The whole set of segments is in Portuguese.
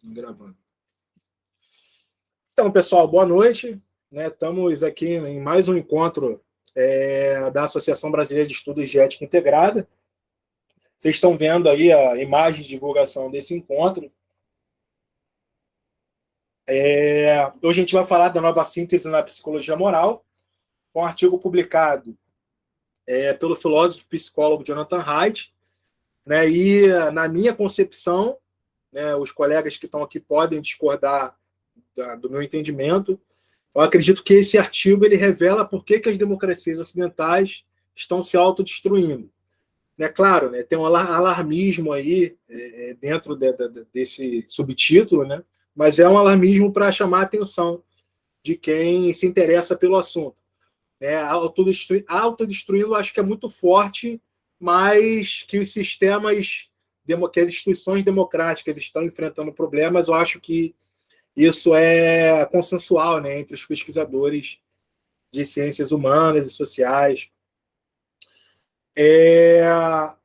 Gravando. Então, pessoal, boa noite. Estamos aqui em mais um encontro da Associação Brasileira de Estudos de Ética Integrada. Vocês estão vendo aí a imagem de divulgação desse encontro. Hoje a gente vai falar da nova síntese na psicologia moral, com um artigo publicado pelo filósofo psicólogo Jonathan Haidt, e na minha concepção, os colegas que estão aqui podem discordar do meu entendimento. Eu acredito que esse artigo ele revela por que as democracias ocidentais estão se autodestruindo. Claro, tem um alarmismo aí dentro desse subtítulo, mas é um alarmismo para chamar a atenção de quem se interessa pelo assunto. Autodestruindo, acho que é muito forte, mas que os sistemas, que as instituições democráticas estão enfrentando problemas, eu acho que isso é consensual, entre os pesquisadores de ciências humanas e sociais.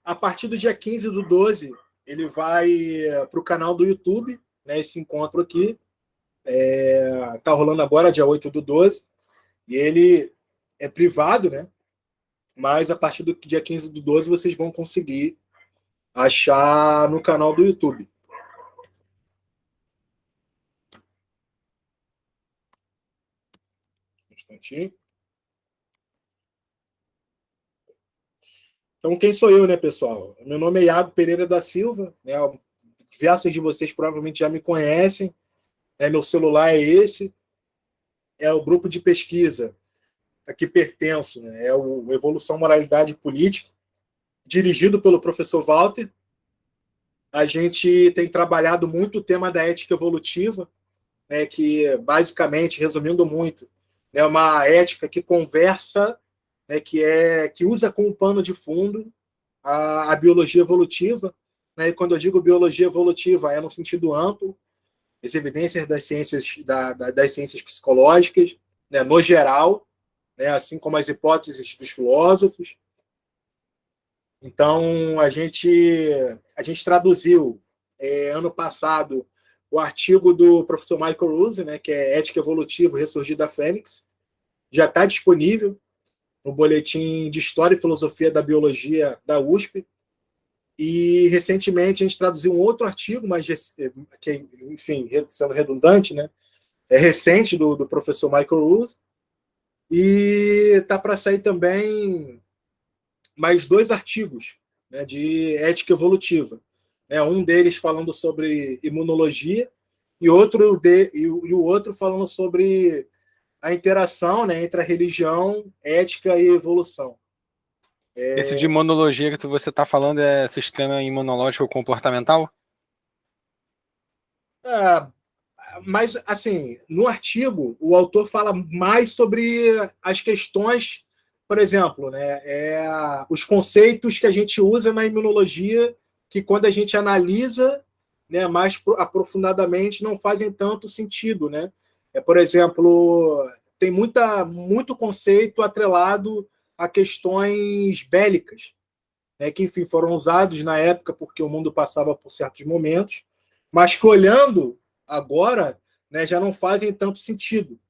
A partir do dia 15/12, ele vai para o canal do YouTube, esse encontro aqui. Está rolando agora, dia 8/12, e ele é privado, mas a partir do dia 15/12 vocês vão conseguir achar no canal do YouTube. Um instantinho. Então, quem sou eu, pessoal? Meu nome é Iago Pereira da Silva. Diversos de vocês provavelmente já me conhecem. Meu celular é esse. É o grupo de pesquisa a que pertenço. É o Evolução, Moralidade e Política, dirigido pelo professor Walter. A gente tem trabalhado muito o tema da ética evolutiva, que, basicamente, resumindo muito, é uma ética que conversa, que usa como pano de fundo a biologia evolutiva. E quando eu digo biologia evolutiva, é no sentido amplo, as evidências das ciências psicológicas, no geral, assim como as hipóteses dos filósofos. Então, a gente traduziu, ano passado, o artigo do professor Michael Ruse, que é Ética Evolutiva, Ressurgir da Fênix. Já está disponível no boletim de História e Filosofia da Biologia da USP. E, recentemente, a gente traduziu um outro artigo, mas que, enfim, sendo redundante, é recente, do professor Michael Ruse. E está para sair também mais 2 artigos de ética evolutiva. Um deles falando sobre imunologia e o outro falando sobre a interação entre a religião, ética e evolução. Esse de imunologia que você está falando é sistema imunológico comportamental? Mas, assim, no artigo, o autor fala mais sobre as questões, por exemplo, os conceitos que a gente usa na imunologia, que quando a gente analisa mais aprofundadamente não fazem tanto sentido. Por exemplo, tem muito conceito atrelado a questões bélicas, que, enfim, foram usados na época porque o mundo passava por certos momentos, mas que, olhando agora, já não fazem tanto sentido.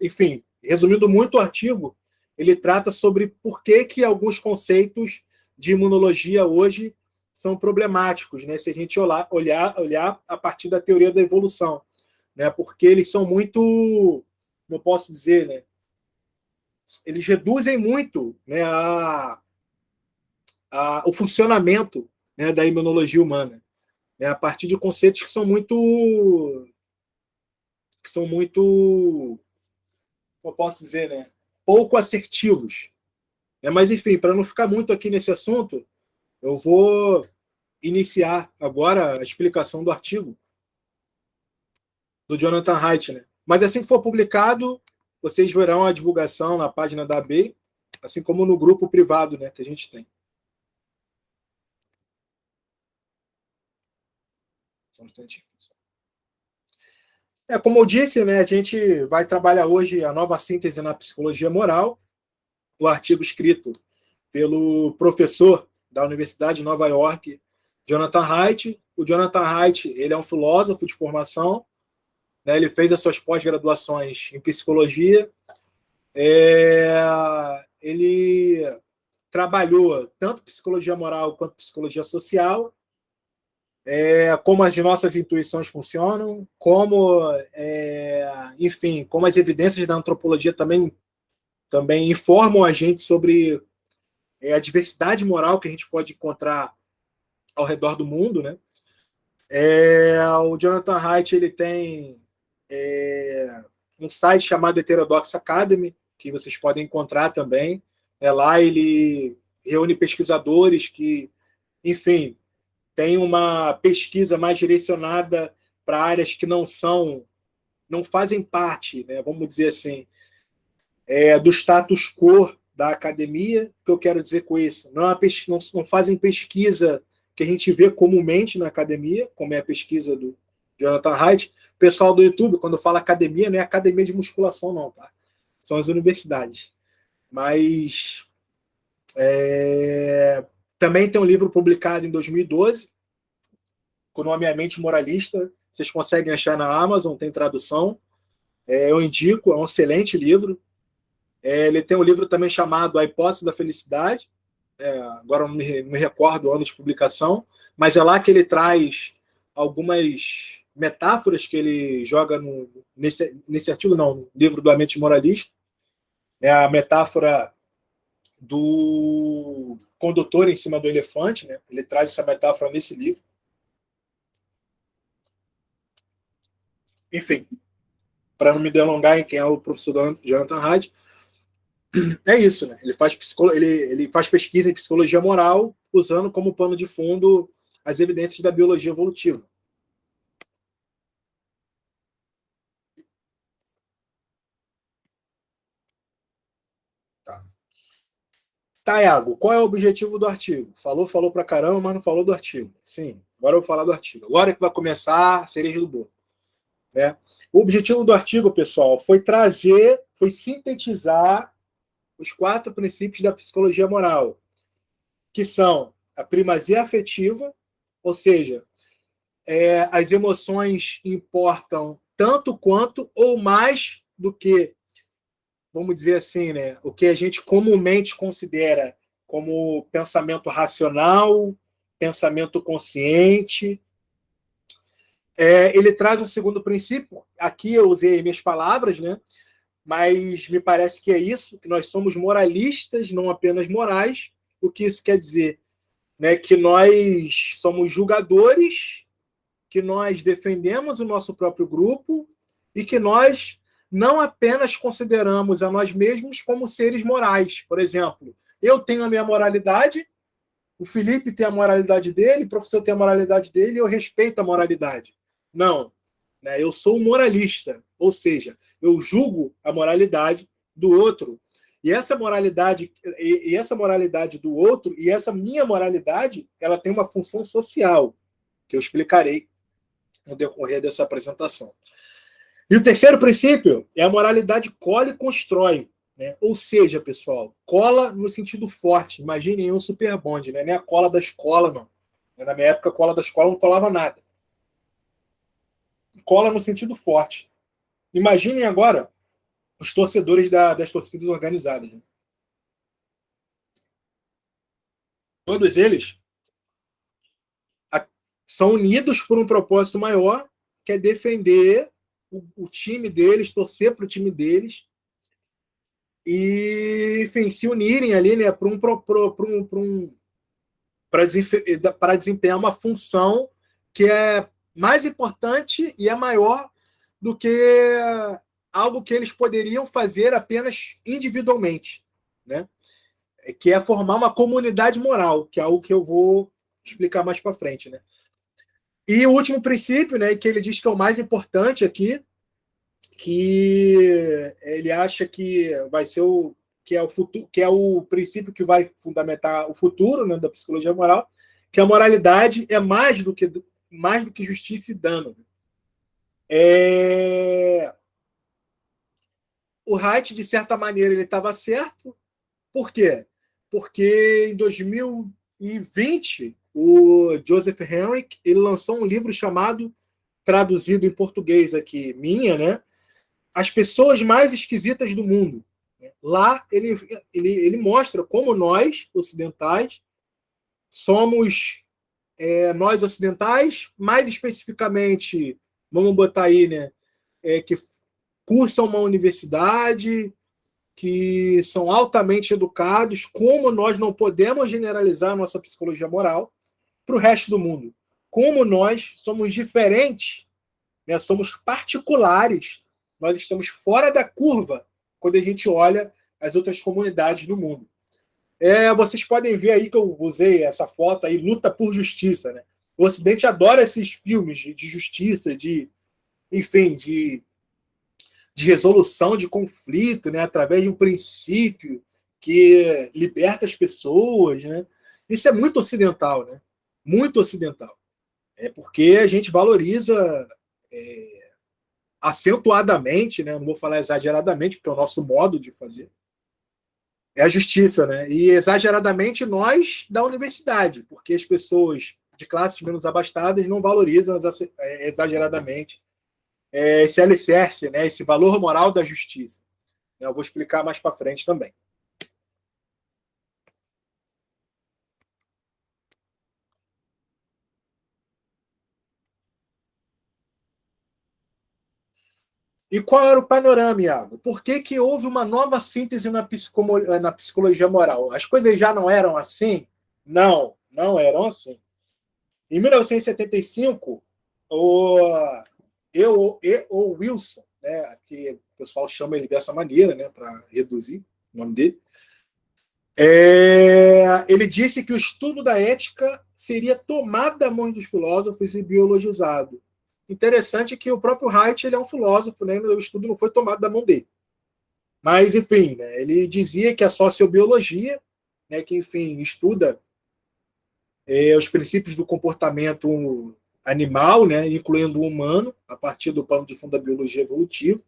Enfim, resumindo muito o artigo, ele trata sobre por que alguns conceitos de imunologia hoje são problemáticos, se a gente olhar a partir da teoria da evolução. Porque eles são muito, como eu posso dizer, eles reduzem muito o funcionamento da imunologia humana, a partir de conceitos que são muito, como eu posso dizer, pouco assertivos. Mas, enfim, para não ficar muito aqui nesse assunto, eu vou iniciar agora a explicação do artigo do Jonathan Haidt. Mas assim que for publicado, vocês verão a divulgação na página da AB, assim como no grupo privado que a gente tem. Só um instantinho. Como eu disse, a gente vai trabalhar hoje a nova síntese na psicologia moral, o artigo escrito pelo professor da Universidade de Nova York, Jonathan Haidt. O Jonathan Haidt, ele é um filósofo de formação, né? Ele fez as suas pós-graduações em psicologia. Ele trabalhou tanto psicologia moral quanto psicologia social, como as nossas intuições funcionam, enfim, como as evidências da antropologia também informam a gente sobre a diversidade moral que a gente pode encontrar ao redor do mundo, né? O Jonathan Haidt, ele tem um site chamado Heterodox Academy, que vocês podem encontrar também. Lá ele reúne pesquisadores que, enfim, tem uma pesquisa mais direcionada para áreas que não fazem parte, né, vamos dizer assim, do status quo da academia. O que eu quero dizer com isso? Não fazem pesquisa que a gente vê comumente na academia, como é a pesquisa do Jonathan Haidt. O pessoal do YouTube, quando fala academia, não é academia de musculação, não, tá? São as universidades. Mas também tem um livro publicado em 2012, com o nome A Mente Moralista. Vocês conseguem achar na Amazon, tem tradução. Eu indico, é um excelente livro. Ele tem um livro também chamado A Hipótese da Felicidade. Agora não me recordo o ano de publicação, mas é lá que ele traz algumas metáforas que ele joga nesse artigo, não, no livro do A Mente Moralista. É a metáfora do condutor em cima do elefante, né? Ele traz essa metáfora nesse livro. Enfim, para não me delongar em quem é o professor Jonathan Haidt, é isso, né? Ele faz pesquisa em psicologia moral, usando como pano de fundo as evidências da biologia evolutiva. Tá, Iago, qual é o objetivo do artigo? Falou pra caramba, mas não falou do artigo. Sim, agora eu vou falar do artigo. Agora que vai começar a cereja do bolo, né? O objetivo do artigo, pessoal, foi sintetizar os 4 princípios da psicologia moral, que são a primazia afetiva, ou seja, as emoções importam tanto quanto ou mais do que, vamos dizer assim, né, o que a gente comumente considera como pensamento racional, pensamento consciente. Ele traz um segundo princípio, aqui eu usei minhas palavras, né, mas me parece que é isso, que nós somos moralistas, não apenas morais. O que isso quer dizer? Né, que nós somos julgadores, que nós defendemos o nosso próprio grupo e que nós não apenas consideramos a nós mesmos como seres morais. Por exemplo, eu tenho a minha moralidade, o Felipe tem a moralidade dele, o professor tem a moralidade dele, e eu respeito a moralidade. Não. Né? Eu sou um moralista, ou seja, eu julgo a moralidade do outro. E essa moralidade do outro, e essa minha moralidade, ela tem uma função social, que eu explicarei no decorrer dessa apresentação. E o terceiro princípio é a moralidade cola e constrói. Né? Ou seja, pessoal, cola no sentido forte. Imaginem um super bonde, né? Nem a cola da escola, não. Na minha época, a cola da escola não colava nada. Cola no sentido forte. Imaginem agora os torcedores das torcidas organizadas. Né? Todos eles são unidos por um propósito maior, que é defender o time deles, torcer para o time deles e, enfim, se unirem ali, né, para desempenhar uma função que é mais importante e é maior do que algo que eles poderiam fazer apenas individualmente, né? Que é formar uma comunidade moral, que é algo que eu vou explicar mais para frente, né? E o último princípio, né, que ele diz que é o mais importante aqui, que ele acha que vai ser o princípio que vai fundamentar o futuro, né, da psicologia moral, que a moralidade é mais do que justiça e dano. O Haidt, de certa maneira, ele estava certo. Por quê? Porque em 2020 o Joseph Henrich, ele lançou um livro chamado, traduzido em português aqui, né? As pessoas mais esquisitas do mundo. Lá ele mostra como nós, ocidentais, somos nós ocidentais, mais especificamente, vamos botar aí, né, que cursam uma universidade, que são altamente educados, como nós não podemos generalizar a nossa psicologia moral para o resto do mundo. Como nós somos diferentes, né, somos particulares, nós estamos fora da curva quando a gente olha as outras comunidades do mundo. Vocês podem ver aí que eu usei essa foto aí, luta por justiça, né? O Ocidente adora esses filmes de justiça, enfim, de resolução de conflito, né? Através de um princípio que liberta as pessoas, né? Isso é muito ocidental, né? Muito ocidental. É porque a gente valoriza acentuadamente, né? Não vou falar exageradamente, porque é o nosso modo de fazer. É a justiça, né? E exageradamente nós da universidade, porque as pessoas de classes menos abastadas não valorizam exageradamente esse alicerce, né? Esse valor moral da justiça. Eu vou explicar mais para frente também. E qual era o panorama, Iago? Por que houve uma nova síntese na psicologia moral? As coisas já não eram assim? Não, não eram assim. Em 1975, o Wilson, né, que o pessoal chama ele dessa maneira, né, para reduzir o nome dele, ele disse que o estudo da ética seria tomado da mão dos filósofos e biologizado. Interessante que o próprio Haidt, ele é um filósofo, né? O estudo não foi tomado da mão dele. Mas, enfim, né, ele dizia que a sociobiologia, né, que, enfim, estuda os princípios do comportamento animal, né, incluindo o humano, a partir do pano de fundo da biologia evolutiva,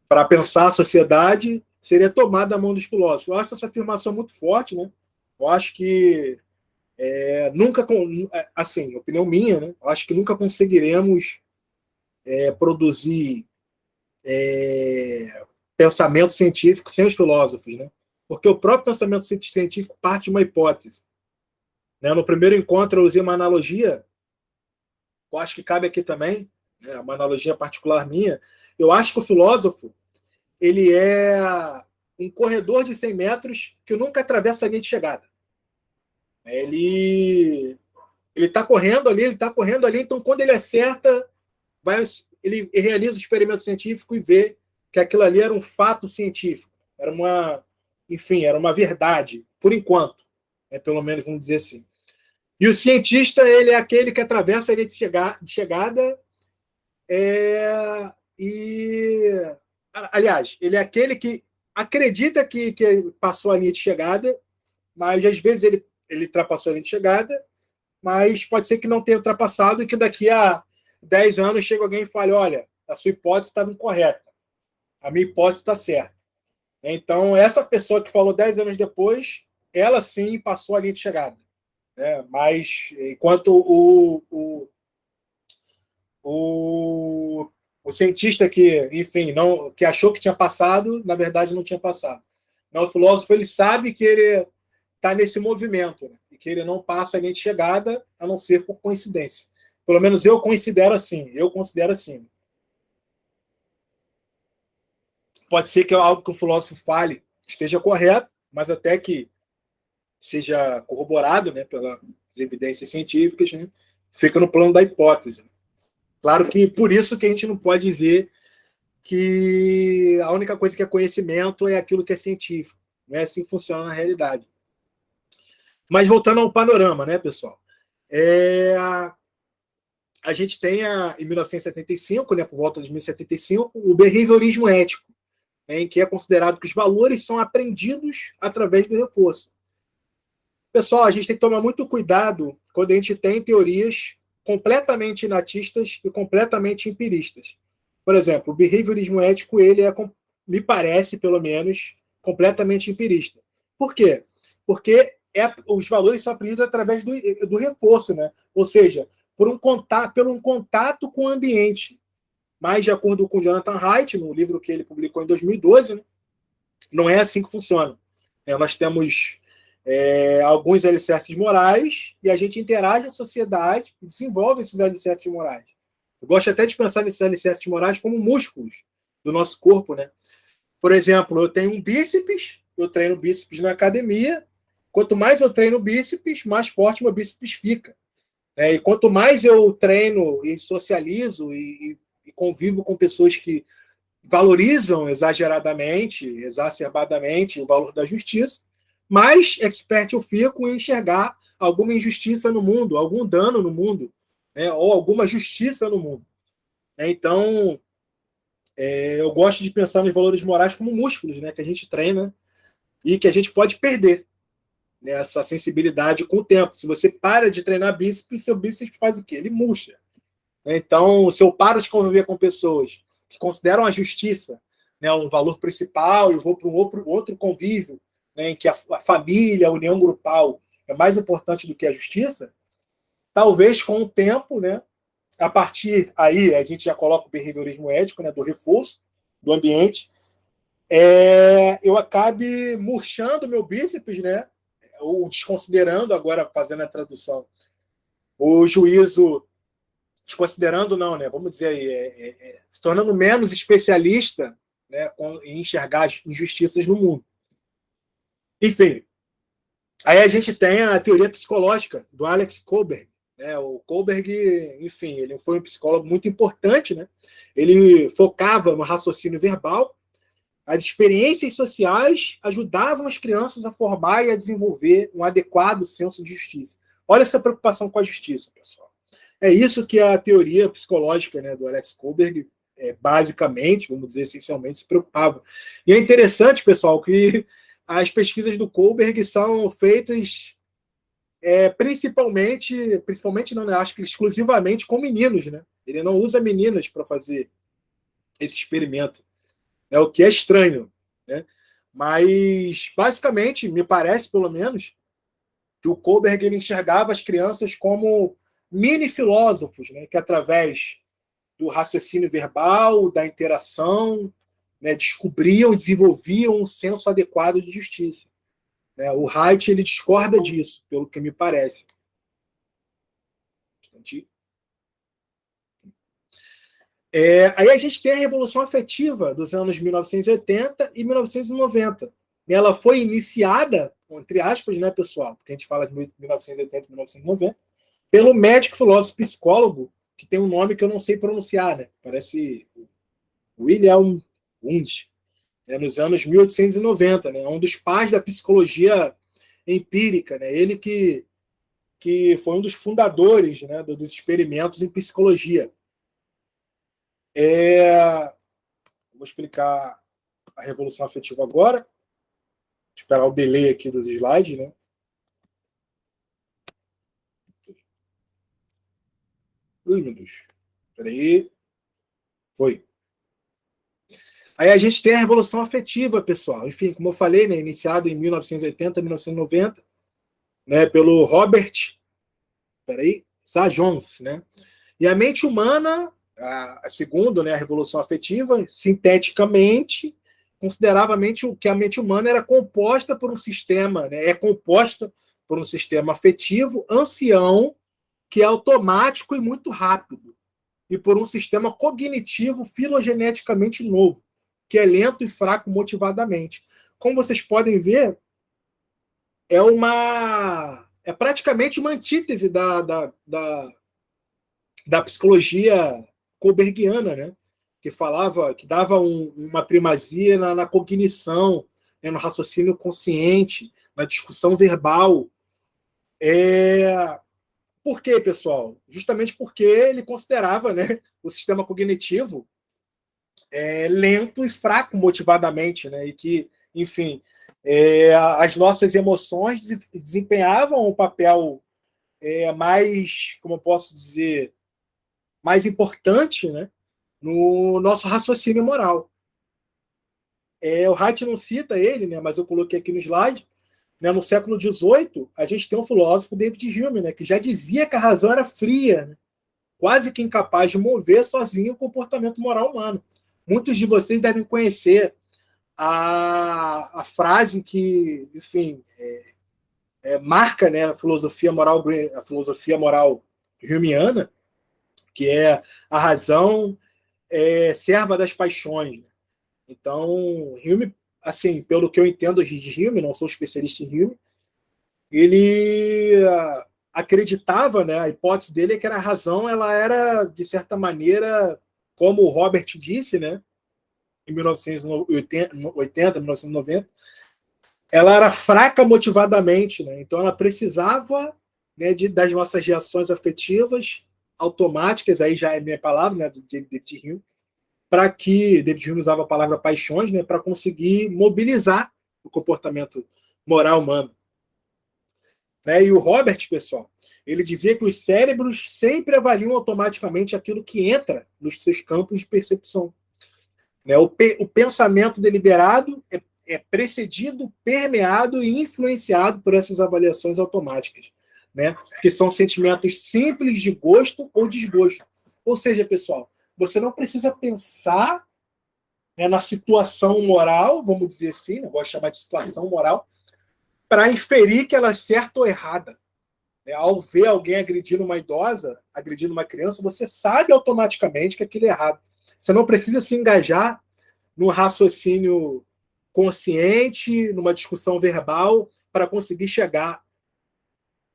para pensar a sociedade, seria tomada da mão dos filósofos. Eu acho essa afirmação muito forte, né? Eu acho que nunca, assim, opinião minha, né? Eu acho que nunca conseguiremos produzir pensamento científico sem os filósofos, né? Porque o próprio pensamento científico parte de uma hipótese. Né? No primeiro encontro eu usei uma analogia, eu acho que cabe aqui também, né? Uma analogia particular minha. Eu acho que o filósofo ele é um corredor de 100 metros que nunca atravessa a linha de chegada. Ele está correndo ali, então quando ele acerta, ele realiza o experimento científico e vê que aquilo ali era um fato científico, era uma verdade, por enquanto, pelo menos vamos dizer assim. E o cientista, ele é aquele que atravessa a linha de chegada aliás, ele é aquele que acredita que passou a linha de chegada, mas às vezes ele ultrapassou a linha de chegada, mas pode ser que não tenha ultrapassado e que daqui a 10 anos chega alguém e fale, olha, a sua hipótese estava incorreta, a minha hipótese está certa. Então, essa pessoa que falou 10 anos depois, ela sim passou a linha de chegada. Né? Mas, enquanto o cientista que, enfim, que achou que tinha passado, na verdade não tinha passado. Não, o filósofo, ele sabe que ele está nesse movimento, né? E que ele não passa a linha de chegada, a não ser por coincidência. Pelo menos eu considero assim. Pode ser que algo que o filósofo fale esteja correto, mas até que seja corroborado, né, pelas evidências científicas, né, fica no plano da hipótese. Claro que por isso que a gente não pode dizer que a única coisa que é conhecimento é aquilo que é científico. Não é assim que funciona na realidade. Mas voltando ao panorama, né, pessoal? A gente tem, em 1975, né, por volta de 1975, o behaviorismo ético, né, em que é considerado que os valores são aprendidos através do reforço. Pessoal, a gente tem que tomar muito cuidado quando a gente tem teorias completamente inatistas e completamente empiristas. Por exemplo, o behaviorismo ético, ele me parece, pelo menos, completamente empirista. Por quê? Porque os valores são aprendidos através do reforço, né? Ou seja, pelo um contato com o ambiente. Mas, de acordo com Jonathan Haidt, no livro que ele publicou em 2012, né, não é assim que funciona. Nós temos alguns alicerces morais e a gente interage na sociedade e desenvolve esses alicerces morais. Eu gosto até de pensar nesses alicerces morais como músculos do nosso corpo, né? Por exemplo, eu tenho um bíceps, eu treino bíceps na academia. Quanto mais eu treino bíceps, mais forte meu bíceps fica. E quanto mais eu treino e socializo e convivo com pessoas que valorizam exageradamente, exacerbadamente o valor da justiça, mais expert eu fico em enxergar alguma injustiça no mundo, algum dano no mundo, né, ou alguma justiça no mundo. Então, eu gosto de pensar nos valores morais como músculos, né, que a gente treina e que a gente pode perder, né, essa sensibilidade com o tempo. Se você para de treinar bíceps, seu bíceps faz o quê? Ele murcha. Então, se eu paro de conviver com pessoas que consideram a justiça, né, um valor principal, eu vou para um outro convívio, né, em que a família, a união grupal é mais importante do que a justiça, talvez com o tempo, né, a partir aí, a gente já coloca o behaviorismo ético, né, do reforço do ambiente, eu acabe murchando meu bíceps, né, ou desconsiderando, agora fazendo a tradução, o juízo, desconsiderando não, né, vamos dizer aí, se tornando menos especialista, né, em enxergar as injustiças no mundo. Enfim, aí a gente tem a teoria psicológica do Alex Kohlberg. Né? O Kohlberg, enfim, ele foi um psicólogo muito importante. Né? Ele focava no raciocínio verbal. As experiências sociais ajudavam as crianças a formar e a desenvolver um adequado senso de justiça. Olha essa preocupação com a justiça, pessoal. É isso que a teoria psicológica, né, do Alex Kohlberg, basicamente, vamos dizer, essencialmente, se preocupava. E é interessante, pessoal, que as pesquisas do Kohlberg são feitas principalmente não, né, acho que exclusivamente com meninos. Né? Ele não usa meninas para fazer esse experimento, né, o que é estranho. Né? Mas, basicamente, me parece, pelo menos, que o Kohlberg ele enxergava as crianças como mini filósofos, né, que através do raciocínio verbal, da interação, né, descobriam e desenvolviam um senso adequado de justiça. Né? O Haidt ele discorda disso, pelo que me parece. Aí a gente tem a Revolução Afetiva dos anos 1980 e 1990. Ela foi iniciada, entre aspas, né, pessoal, porque a gente fala de 1980 e 1990, pelo médico, filósofo, psicólogo, que tem um nome que eu não sei pronunciar, né? Parece William Wundt, né? Nos anos 1890, né? Um dos pais da psicologia empírica, né? Ele que foi um dos fundadores, né, dos experimentos em psicologia. Vou explicar a Revolução Afetiva agora. Vou esperar o delay aqui dos slides, né? Ui, meu Deus. Espera aí. Foi. Aí a gente tem a Revolução Afetiva, pessoal. Enfim, como eu falei, né, iniciado em 1980, 1990, né, pelo Robert Sajons, né? E a mente humana, segundo, né, a Revolução Afetiva, sinteticamente, considerava que a mente humana era composta por um sistema, né, composta por um sistema afetivo ancião, que é automático e muito rápido, e por um sistema cognitivo filogeneticamente novo, que é lento e fraco motivadamente. Como vocês podem ver, é praticamente uma antítese da psicologia kohlbergiana, né? Que dava uma primazia na cognição, né? No raciocínio consciente, na discussão verbal. Por quê, pessoal? Justamente porque ele considerava, né, o sistema cognitivo lento e fraco motivadamente, né? E que, enfim, as nossas emoções desempenhavam um papel mais, como eu posso dizer, mais importante, né, no nosso raciocínio moral. O Haidt não cita ele, né, mas eu coloquei aqui no slide, né, no século XVIII, a gente tem um filósofo, David Hume, né, que já dizia que a razão era fria, né, quase que incapaz de mover sozinho o comportamento moral humano. Muitos de vocês devem conhecer a frase que, enfim, marca, né, a filosofia moral humeana, que é a razão serva das paixões. Então, Hume, assim, pelo que eu entendo de Hume, não sou especialista em Hume, ele acreditava, né, a hipótese dele é que a razão ela era, de certa maneira, como o Robert disse, né, em 1980, 1990, ela era fraca motivadamente, né, então ela precisava, né, das nossas reações afetivas automáticas, aí já é minha palavra, né, do David Hume, para que David Hume usava a palavra paixões, né, para conseguir mobilizar o comportamento moral humano. Né? E o Robert, pessoal, ele dizia que os cérebros sempre avaliam automaticamente aquilo que entra nos seus campos de percepção. Né? O pensamento deliberado é precedido, permeado e influenciado por essas avaliações automáticas, né? Que são sentimentos simples de gosto ou desgosto. Ou seja, pessoal, você não precisa pensar, né, na situação moral, vamos dizer assim, eu gosto de chamar de situação moral, para inferir que ela é certa ou errada. Ao ver alguém agredindo uma idosa, agredindo uma criança, você sabe automaticamente que aquilo é errado. Você não precisa se engajar num raciocínio consciente, numa discussão verbal, para conseguir chegar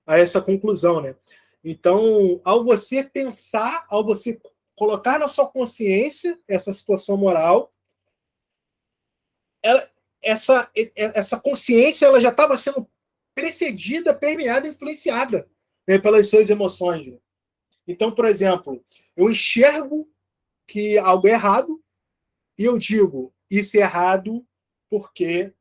a essa conclusão, né? Então, ao você pensar, ao você colocar na sua consciência essa situação moral, essa consciência ela já estava sendo precedida, permeada, influenciada, né, pelas suas emoções. Né? Então, por exemplo, eu enxergo que algo é errado e eu digo, isso é errado porque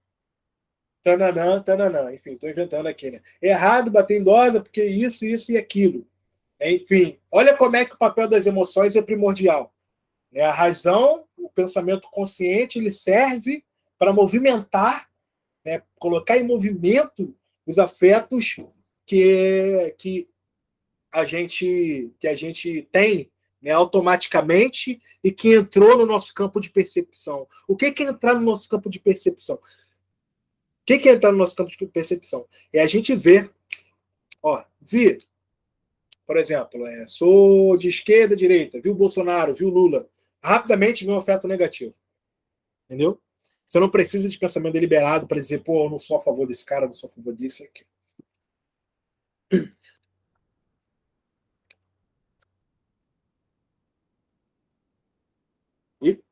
tananã, tananã. Enfim, estou inventando aqui, né? É errado bater em idosa porque isso, isso e aquilo. Enfim, olha como é que o papel das emoções é primordial. Né? A razão, o pensamento consciente, ele serve para movimentar, né, colocar em movimento os afetos que a gente tem, né, automaticamente e que entrou no nosso campo de percepção. O que é entrar no nosso campo de percepção? O que é entrar no nosso campo de percepção? É a gente ver, vi, por exemplo, sou de esquerda, direita, viu o Bolsonaro, viu o Lula, rapidamente vem um afeto negativo. Entendeu? Você não precisa de pensamento deliberado para dizer, pô, eu não sou a favor desse cara, não sou a favor disso aqui. E,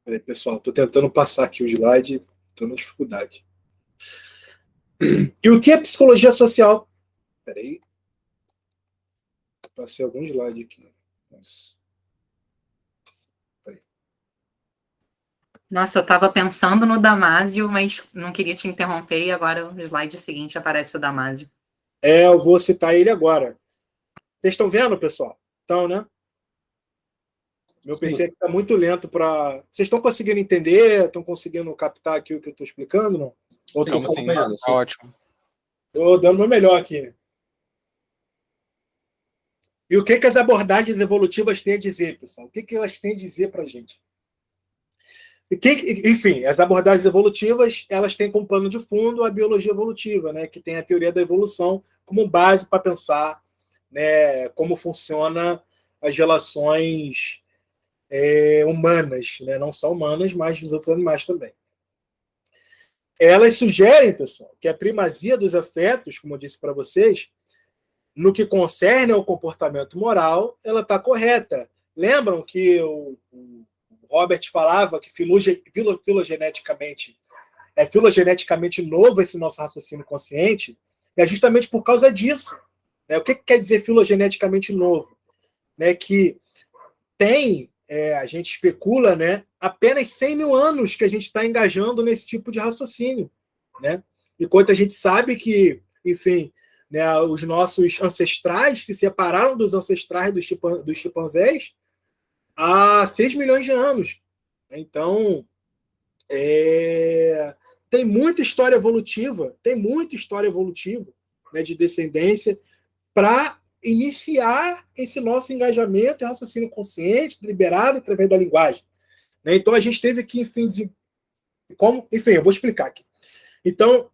peraí, pessoal, estou tentando passar aqui o slide, estou na dificuldade. E o que é psicologia social? Peraí. Passei algum slide aqui. Nossa, eu estava pensando no Damásio, mas não queria te interromper, e agora no slide seguinte aparece o Damásio. Eu vou citar ele agora. Vocês estão vendo, pessoal? Estão, né? Meu PC aqui está muito lento para. Vocês estão conseguindo entender? Estão conseguindo captar aqui o que eu estou explicando? Não? Ou estão acompanhando? Tá ótimo. Estou dando o meu melhor aqui. Né? E o que as abordagens evolutivas têm a dizer, pessoal? O que elas têm a dizer para a gente? Enfim, as abordagens evolutivas elas têm como pano de fundo a biologia evolutiva, né, que tem a teoria da evolução como base para pensar, né, como funciona as relações humanas, né, não só humanas, mas dos outros animais também. Elas sugerem, pessoal, que a primazia dos afetos, como eu disse para vocês, no que concerne ao comportamento moral, ela está correta. Lembram que o Robert falava que filogeneticamente novo esse nosso raciocínio consciente, é justamente por causa disso. Né? O que quer dizer filogeneticamente novo? Né? Que tem, a gente especula, né, apenas 100 mil anos que a gente está engajando nesse tipo de raciocínio. Né? Enquanto a gente sabe que, enfim, né, os nossos ancestrais se separaram dos ancestrais dos chimpanzés há 6 milhões de anos. Então, tem muita história evolutiva, né, de descendência para iniciar esse nosso engajamento e raciocínio consciente, deliberado, através da linguagem. Né? Então, a gente teve que, enfim, eu vou explicar aqui. Então,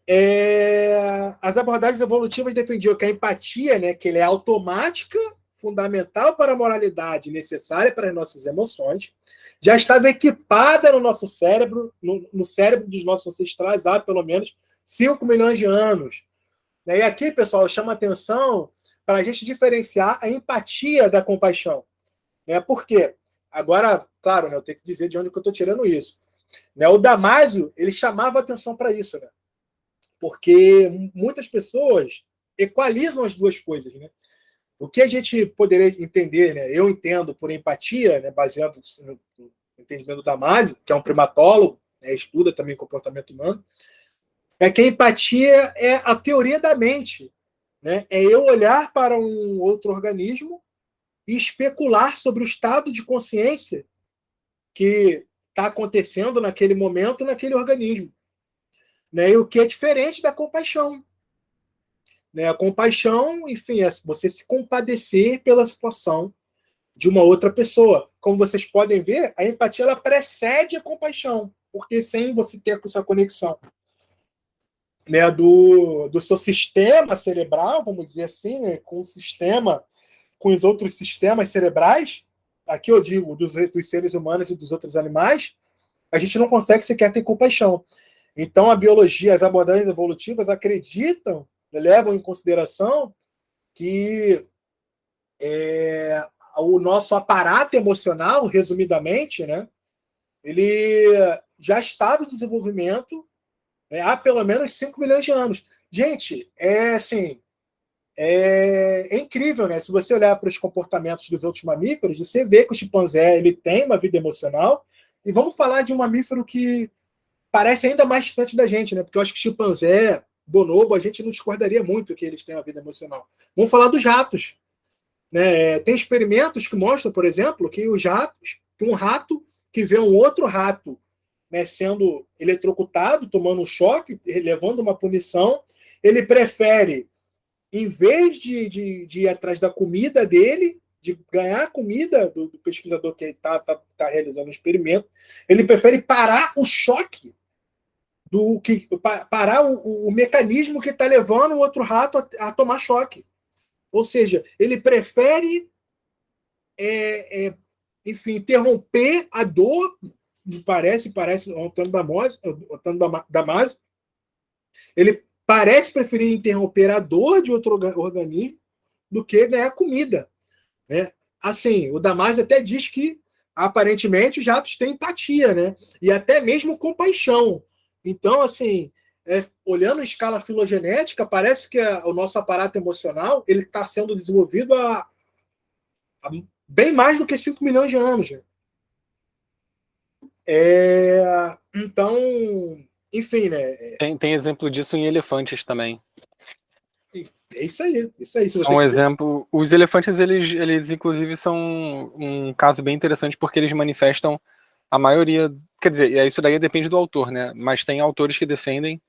as abordagens evolutivas defendiam que a empatia, né, que ela é automática, fundamental para a moralidade, necessária para as nossas emoções, já estava equipada no nosso cérebro, no cérebro dos nossos ancestrais há pelo menos 5 milhões de anos. E aqui, pessoal, eu chamo a atenção para a gente diferenciar a empatia da compaixão. Por quê? Agora, claro, né, eu tenho que dizer de onde que eu estou tirando isso. O Damásio, ele chamava atenção para isso, né? Porque muitas pessoas equalizam as duas coisas, né? O que a gente poderia entender, né? Eu entendo por empatia, né, baseado no entendimento do Damásio, que é um primatólogo, né, estuda também comportamento humano, é que a empatia é a teoria da mente, né? É eu olhar para um outro organismo e especular sobre o estado de consciência que está acontecendo naquele momento, naquele organismo. Né? E o que é diferente da compaixão. Né? A compaixão, enfim, é você se compadecer pela situação de uma outra pessoa. Como vocês podem ver, a empatia ela precede a compaixão, porque sem você ter essa conexão, né, do seu sistema cerebral, vamos dizer assim, né, com o sistema, com os outros sistemas cerebrais, aqui eu digo dos seres humanos e dos outros animais, a gente não consegue sequer ter compaixão. Então, a biologia, as abordagens evolutivas acreditam, levam em consideração que o nosso aparato emocional, resumidamente, né, ele já estava em desenvolvimento, né, há pelo menos 5 milhões de anos. Gente, é incrível, né? Se você olhar para os comportamentos dos outros mamíferos, você vê que o chimpanzé ele tem uma vida emocional. E vamos falar de um mamífero que parece ainda mais distante da gente, né? Porque eu acho que chimpanzé, bonobo, a gente não discordaria muito que eles têm uma vida emocional. Vamos falar dos ratos. Né? Tem experimentos que mostram, por exemplo, que um rato que vê um outro rato, né, sendo eletrocutado, tomando um choque, levando uma punição, ele prefere, em vez de ir atrás da comida dele, de ganhar a comida do pesquisador que está realizando o experimento, ele prefere parar o choque, parar o mecanismo que está levando o outro rato a tomar choque. Ou seja, ele prefere, enfim, interromper a dor, parece o Antônio Damasio, ele parece preferir interromper a dor de outro organismo do que ganhar comida. Né? Assim, o Damasio até diz que, aparentemente, os ratos têm empatia, né? E até mesmo compaixão. Então, assim, olhando em escala filogenética, parece que o nosso aparato emocional ele está sendo desenvolvido há bem mais do que 5 milhões de anos. Né? Então, enfim, né? Tem exemplo disso em elefantes também. É isso aí. São um exemplo. Os elefantes, eles inclusive são um caso bem interessante porque eles manifestam a maioria. Quer dizer, isso daí depende do autor, né? Mas tem autores que defendem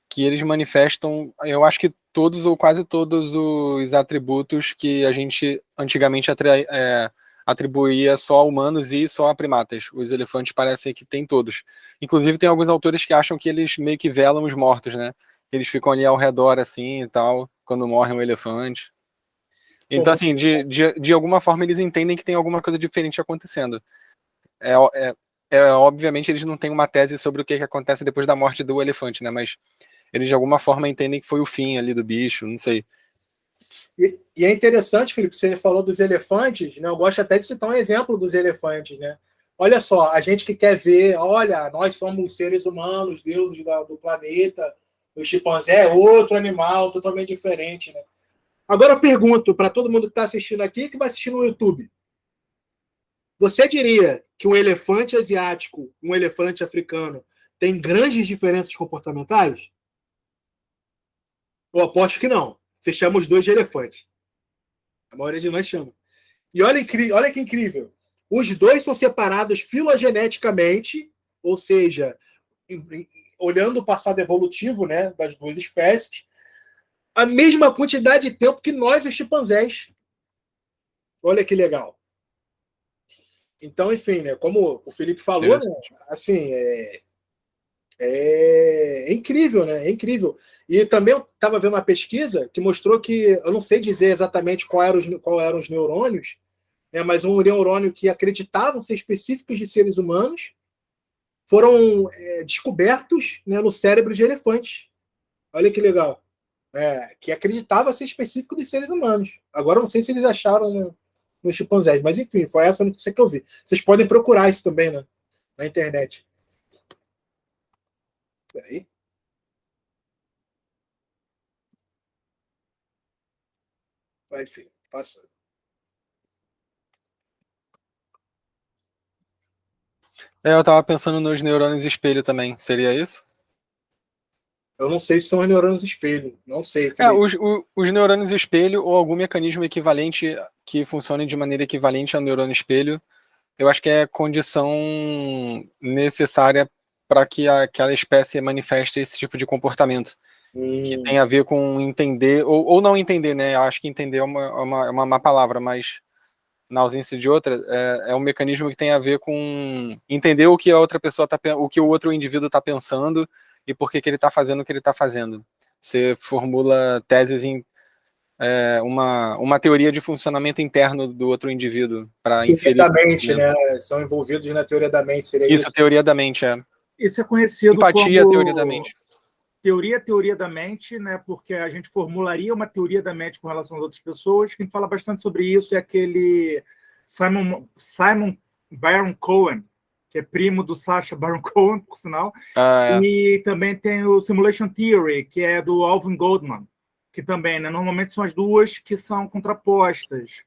que eles manifestam, eu acho que todos ou quase todos os atributos que a gente antigamente atribuía só a humanos e só a primatas. Os elefantes parecem que tem todos. Inclusive tem alguns autores que acham que eles meio que velam os mortos, né? Eles ficam ali ao redor assim e tal, quando morre um elefante. Então, assim, de alguma forma eles entendem que tem alguma coisa diferente acontecendo. Obviamente eles não têm uma tese sobre o que acontece depois da morte do elefante, né? Mas eles de alguma forma entendem que foi o fim ali do bicho, não sei. E é interessante, Felipe, você falou dos elefantes, né? Eu gosto até de citar um exemplo dos elefantes, né? Olha só, a gente que quer ver, olha, nós somos seres humanos, deuses do planeta, o chimpanzé é outro animal totalmente diferente, né? Agora eu pergunto para todo mundo que está assistindo aqui, que vai assistir no YouTube. Você diria que um elefante asiático, um elefante africano, tem grandes diferenças comportamentais? Eu aposto que não. você chama os dois de elefante. A maioria de nós chama. E olha que incrível. Os dois são separados filogeneticamente, ou seja, olhando o passado evolutivo, né, das duas espécies, a mesma quantidade de tempo que nós, os chimpanzés. Olha que legal. Então, enfim, né, como o Felipe falou, né, assim, é incrível, né? É incrível. E também eu estava vendo uma pesquisa que mostrou que, eu não sei dizer exatamente qual eram os neurônios, né, mas um neurônio que acreditavam ser específicos de seres humanos foram descobertos, né, no cérebro de elefantes. Olha que legal. Que acreditava ser específico dos seres humanos. Agora eu não sei se eles acharam nos chimpanzés, mas enfim, foi essa notícia que eu vi. Vocês podem procurar isso também, né, na internet. Peraí. Vai, filho, passa. Eu tava pensando nos neurônios espelho também. Seria isso? Eu não sei se são os neurônios espelho. Não sei, Felipe. Os neurônios espelho ou algum mecanismo equivalente que funcione de maneira equivalente ao neurônio espelho, eu acho que é condição necessária para que aquela espécie manifeste esse tipo de comportamento. Que tem a ver com entender, ou não entender, né? Acho que entender é uma má palavra, mas na ausência de outra, é um mecanismo que tem a ver com entender o que a outra pessoa o que o outro indivíduo está pensando e por que ele está fazendo o que ele está fazendo. Você formula teses em uma teoria de funcionamento interno do outro indivíduo para inferir. Da mente, né? São envolvidos na teoria da mente, seria isso? Isso, teoria da mente, Isso é conhecido empatia, como teoria da mente. Teoria da mente, né? Porque a gente formularia uma teoria da mente com relação às outras pessoas. Quem fala bastante sobre isso é aquele Simon Baron Cohen, que é primo do Sacha Baron Cohen, por sinal. E também tem o Simulation Theory, que é do Alvin Goldman, que também, né? Normalmente são as duas que são contrapostas.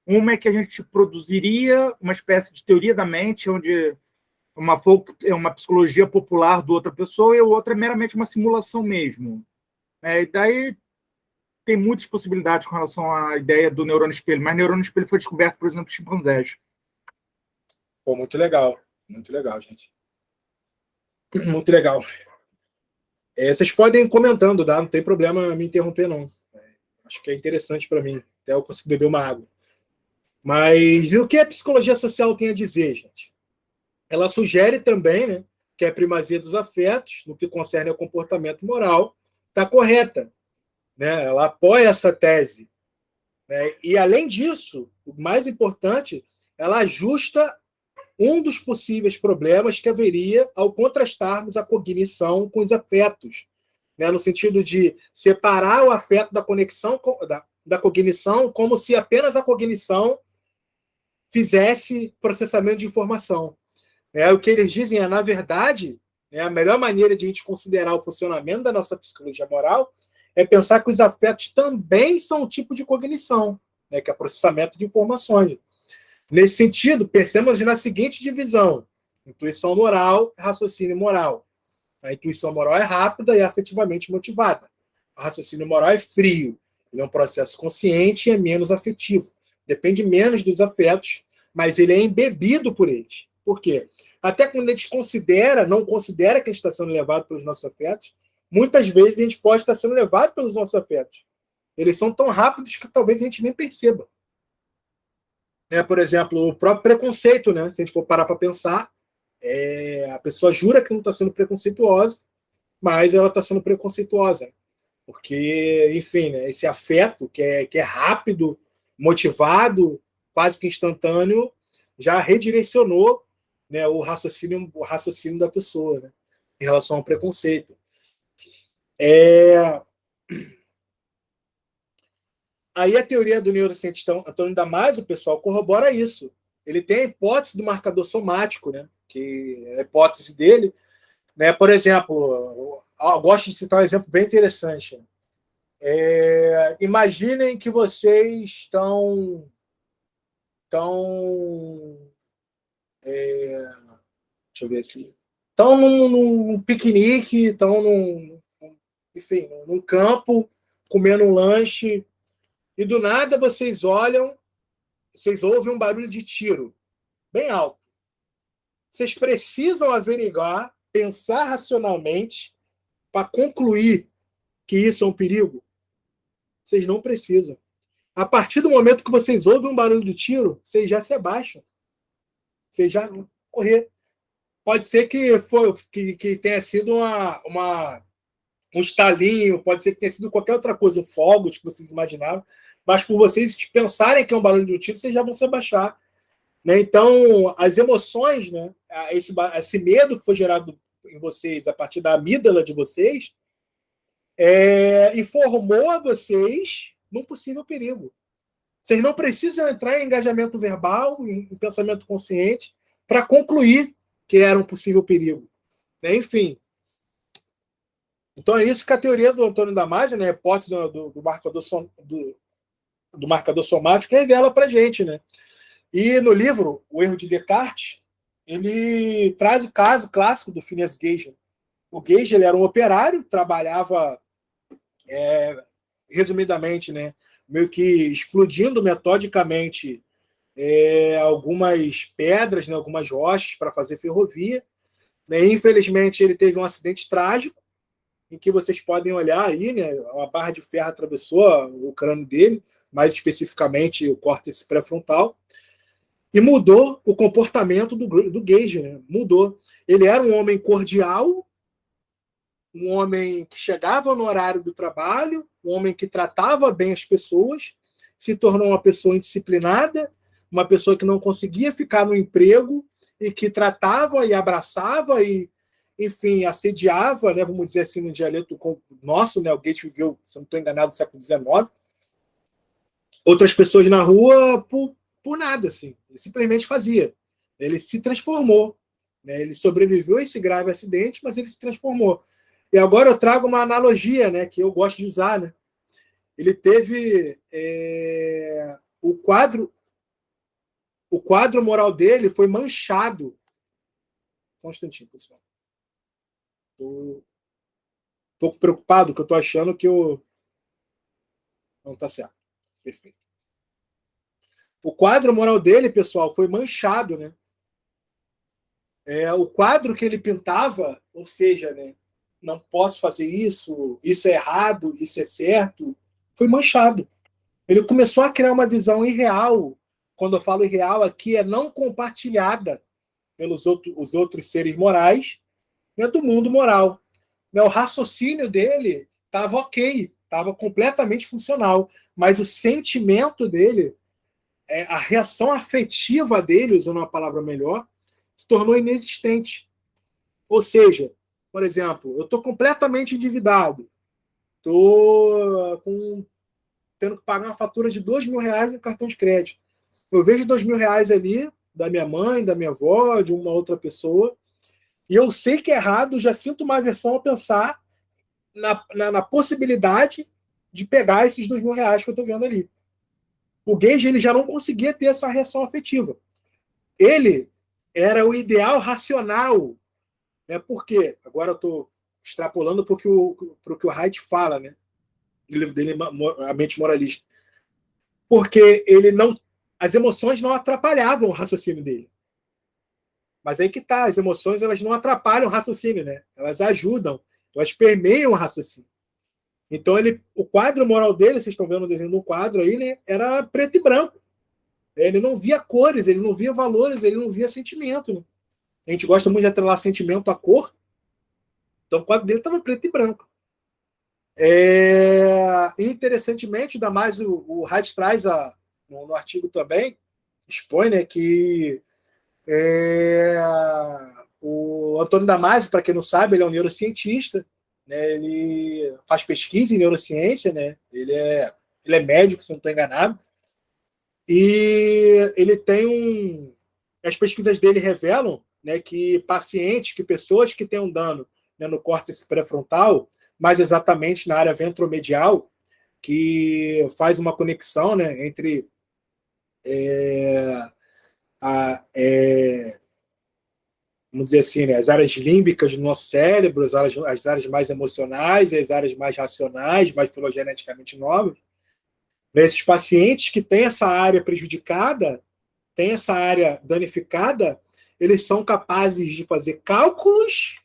Uma é que a gente produziria uma espécie de teoria da mente, onde uma psicologia popular de outra pessoa e o outro é meramente uma simulação mesmo. E daí tem muitas possibilidades com relação à ideia do neurônio espelho, mas neurônio espelho foi descoberto, por exemplo, em chimpanzés. Pô, muito legal, gente. Muito legal. Vocês podem ir comentando, tá? Não tem problema me interromper, não. Acho que é interessante para mim. Até eu consigo beber uma água. Mas o que a psicologia social tem a dizer, gente? Ela sugere também, né, que a primazia dos afetos, no que concerne ao comportamento moral, está correta. Né? Ela apoia essa tese. Né? E, além disso, o mais importante, ela ajusta um dos possíveis problemas que haveria ao contrastarmos a cognição com os afetos, né? No sentido de separar o afeto da conexão da cognição, como se apenas a cognição fizesse processamento de informação. O que eles dizem na verdade, a melhor maneira de a gente considerar o funcionamento da nossa psicologia moral é pensar que os afetos também são um tipo de cognição, que é processamento de informações. Nesse sentido, pensemos na seguinte divisão: intuição moral e raciocínio moral. A intuição moral é rápida e afetivamente motivada. O raciocínio moral é frio, ele é um processo consciente e é menos afetivo. Depende menos dos afetos, mas ele é embebido por eles. Por quê? Até quando a gente não considera que a gente está sendo levado pelos nossos afetos, muitas vezes a gente pode estar sendo levado pelos nossos afetos. Eles são tão rápidos que talvez a gente nem perceba. Por exemplo, o próprio preconceito, né? Se a gente for parar para pensar, a pessoa jura que não está sendo preconceituosa, mas ela está sendo preconceituosa. Porque, enfim, né, esse afeto que é rápido, motivado, quase que instantâneo, já redirecionou, né, o raciocínio da pessoa, né, em relação ao preconceito. Aí a teoria do neurocientista Antônio Damasio, o pessoal corrobora isso. Ele tem a hipótese do marcador somático, né, que é a hipótese dele. Né, por exemplo, eu gosto de citar um exemplo bem interessante. Imaginem que vocês estão deixa eu ver aqui. Estão num piquenique, estão num campo, comendo um lanche, e do nada vocês olham, vocês ouvem um barulho de tiro, bem alto. Vocês precisam averiguar, pensar racionalmente, para concluir que isso é um perigo? Vocês não precisam. A partir do momento que vocês ouvem um barulho de tiro, vocês já se abaixam. Vocês já vão correr. Pode ser que tenha sido um estalinho, pode ser que tenha sido qualquer outra coisa, fogos que vocês imaginavam, mas por vocês pensarem que é um barulho de um tiro, vocês já vão se abaixar. Né? Então, as emoções, né? Esse medo que foi gerado em vocês a partir da amígdala de vocês, informou a vocês num possível perigo. Vocês não precisam entrar em engajamento verbal, em pensamento consciente, para concluir que era um possível perigo. Né? Enfim. Então é isso que a teoria do Antônio Damasio, né, a hipótese do marcador somático, revela para a gente. Né? E no livro, O Erro de Descartes, ele traz o caso clássico do Phineas Gage. O Gage ele era um operário, trabalhava, resumidamente, né, meio que explodindo metodicamente algumas pedras, né, algumas rochas para fazer ferrovia. Né? Infelizmente, ele teve um acidente trágico, em que vocês podem olhar aí, né, uma barra de ferro atravessou o crânio dele, mais especificamente o córtex pré-frontal, e mudou o comportamento do Gage. Né? Mudou. Ele era um homem cordial, um homem que chegava no horário do trabalho, um homem que tratava bem as pessoas, se tornou uma pessoa indisciplinada, uma pessoa que não conseguia ficar no emprego e que tratava e abraçava e, enfim, assediava, né, vamos dizer assim, no dialeto nosso, né, o Gage viveu, se não estou enganado, no século XIX, outras pessoas na rua por nada, assim. Ele simplesmente fazia. Ele se transformou. Né? Ele sobreviveu a esse grave acidente, mas ele se transformou. E agora eu trago uma analogia, né, que eu gosto de usar. Né? Ele teve o quadro moral dele foi manchado. Só um instantinho, pessoal. Estou preocupado, que eu estou achando que eu... Não está certo. Perfeito. O quadro moral dele, pessoal, foi manchado, né? O quadro que ele pintava, ou seja, né, não posso fazer isso, isso é errado, isso é certo, foi manchado. Ele começou a criar uma visão irreal. Quando eu falo irreal aqui, é não compartilhada pelos os outros seres morais, né, do mundo moral. Né, o raciocínio dele estava ok, estava completamente funcional, mas o sentimento dele, a reação afetiva dele, usando uma palavra melhor, se tornou inexistente. Ou seja, por exemplo, eu estou completamente endividado, estou tendo que pagar uma fatura de R$2.000 no cartão de crédito. Eu vejo R$2.000 ali, da minha mãe, da minha avó, de uma outra pessoa, e eu sei que é errado, já sinto uma aversão a pensar na possibilidade de pegar esses R$2.000 que eu estou vendo ali. O Gage ele já não conseguia ter essa reação afetiva. Ele era o ideal racional. Né? Por quê? Agora eu estou extrapolando para o que o Haidt fala, né? No livro dele, A Mente Moralista. Porque as emoções não atrapalhavam o raciocínio dele. Mas aí que tá, as emoções elas não atrapalham o raciocínio, né? Elas ajudam, elas permeiam o raciocínio. Então, o quadro moral dele, vocês estão vendo o desenho do quadro aí, né, era preto e branco. Ele não via cores, ele não via valores, ele não via sentimento. Né? A gente gosta muito de atrelar sentimento à cor. Então, o quadro dele estava preto e branco. Interessantemente, ainda mais o Haidt traz no artigo também, expõe, né, que o Antônio Damasio, para quem não sabe, ele é um neurocientista. Né, ele faz pesquisa em neurociência, né, ele é médico, se não estou enganado, e ele tem as pesquisas dele revelam, né, que pessoas que têm um dano, né, no córtex pré-frontal, mais exatamente na área ventromedial, que faz uma conexão, né, entre vamos dizer assim, né, as áreas límbicas do nosso cérebro, as áreas mais emocionais, as áreas mais racionais, mais filogeneticamente novas. Esses pacientes que têm essa área prejudicada, têm essa área danificada, eles são capazes de fazer cálculos,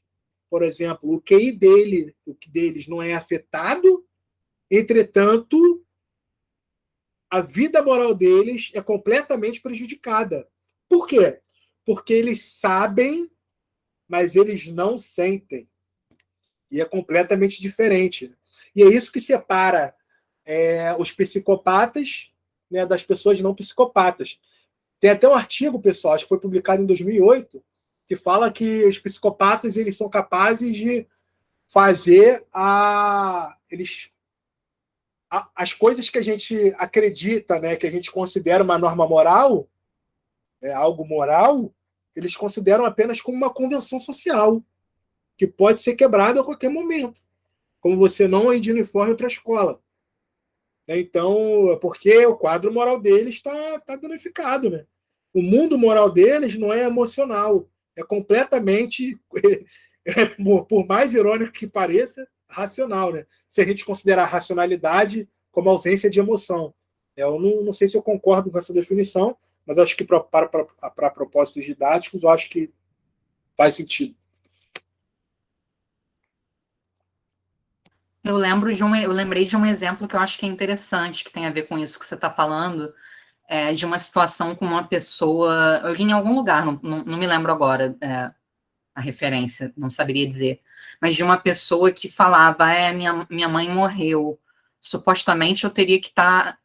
por exemplo, o QI deles não é afetado, entretanto, a vida moral deles é completamente prejudicada. Por quê? Porque eles sabem, mas eles não sentem. E é completamente diferente. E é isso que separa os psicopatas, né, das pessoas não psicopatas. Tem até um artigo, pessoal, acho que foi publicado em 2008, que fala que os psicopatas eles são capazes de fazer as coisas que a gente acredita, né, que a gente considera uma norma moral, algo moral, eles consideram apenas como uma convenção social, que pode ser quebrada a qualquer momento, como você não ir de uniforme para a escola. Então, porque o quadro moral deles está danificado. Né? O mundo moral deles não é emocional, é completamente, por mais irônico que pareça, racional. Né? Se a gente considerar a racionalidade como ausência de emoção. Eu não sei se eu concordo com essa definição, mas acho que para propósitos didáticos, eu acho que faz sentido. Eu lembrei de um exemplo que eu acho que é interessante, que tem a ver com isso que você está falando, de uma situação com uma pessoa. Eu li em algum lugar, não me lembro agora a referência, não saberia dizer, mas de uma pessoa que falava: minha mãe morreu. Supostamente eu teria que estar.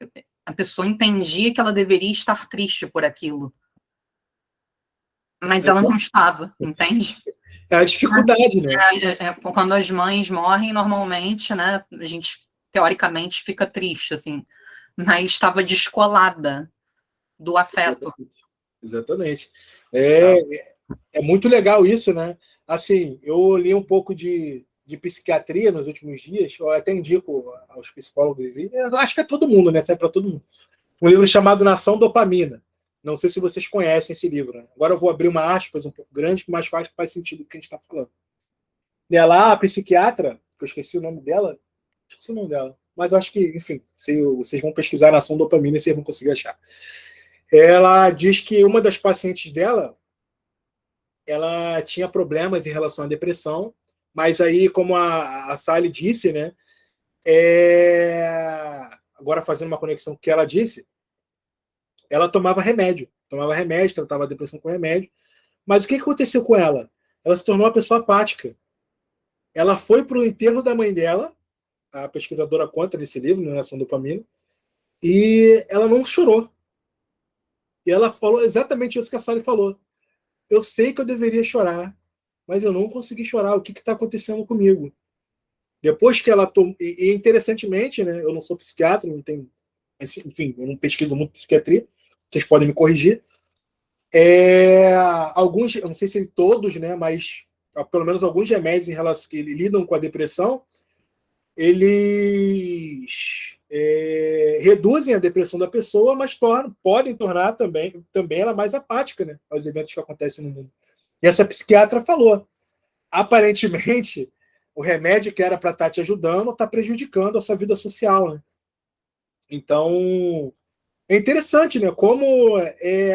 A pessoa entendia que ela deveria estar triste por aquilo. Mas ela não estava, entende? É a dificuldade, né? Quando as mães morrem, normalmente, né, a gente, teoricamente, fica triste, assim, mas estava descolada do afeto. Exatamente. É muito legal isso, né? Assim, eu li um pouco de psiquiatria nos últimos dias, eu até indico aos psicólogos, e eu acho que é todo mundo, né? Serve para todo mundo. Um livro chamado Nação Dopamina. Não sei se vocês conhecem esse livro. Né? Agora eu vou abrir uma aspas um pouco grande, mas acho que faz sentido o que a gente está falando. E lá, a psiquiatra, que eu esqueci o nome dela, mas eu acho que, enfim, vocês vão pesquisar Nação Dopamina e vocês vão conseguir achar. Ela diz que uma das pacientes dela, ela tinha problemas em relação à depressão, mas aí, como a Sally disse, né, agora fazendo uma conexão com o que ela disse, ela tomava remédio, tratava a depressão com remédio, mas o que aconteceu com ela? Ela se tornou uma pessoa apática. Ela foi para o enterro da mãe dela, a pesquisadora conta nesse livro, Nação Dopamina, e ela não chorou. E ela falou exatamente isso que a Sally falou. Eu sei que eu deveria chorar, mas eu não consegui chorar. O que está acontecendo comigo? Depois que ela tomou... E interessantemente, né, eu não sou psiquiatra, não tenho... Enfim, eu não pesquiso muito psiquiatria, vocês podem me corrigir. Alguns, eu não sei se todos, né, mas pelo menos alguns remédios em relação que lidam com a depressão, eles reduzem a depressão da pessoa, mas podem tornar também ela mais apática, né, aos eventos que acontecem no mundo. E essa psiquiatra falou, aparentemente, o remédio que era para estar te ajudando está prejudicando a sua vida social, né? Então, é interessante, né? Como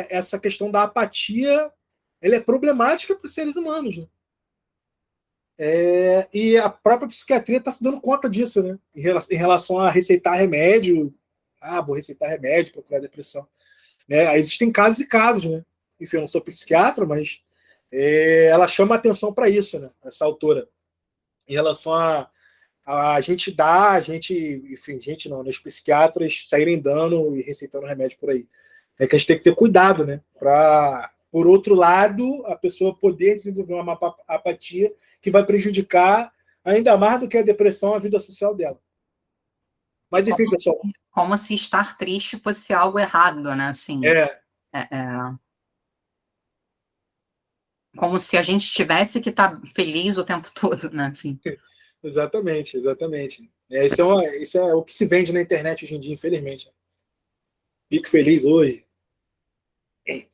essa questão da apatia ela é problemática para os seres humanos, né? E a própria psiquiatria está se dando conta disso, né? Em relação a receitar remédio. Vou receitar remédio para curar depressão. Né? Existem casos e casos, né? Enfim, eu não sou psiquiatra, mas ela chama atenção para isso, né? Essa autora. Em relação a gente os psiquiatras saírem dando e receitando remédio por aí. É que a gente tem que ter cuidado, né? Para, por outro lado, a pessoa poder desenvolver uma apatia que vai prejudicar ainda mais do que a depressão a vida social dela. Mas, enfim, pessoal. Como se estar triste fosse algo errado, né? Assim, como se a gente tivesse que estar feliz o tempo todo, né? Assim. Exatamente. Isso é o que se vende na internet hoje em dia, infelizmente. Fique feliz hoje. Em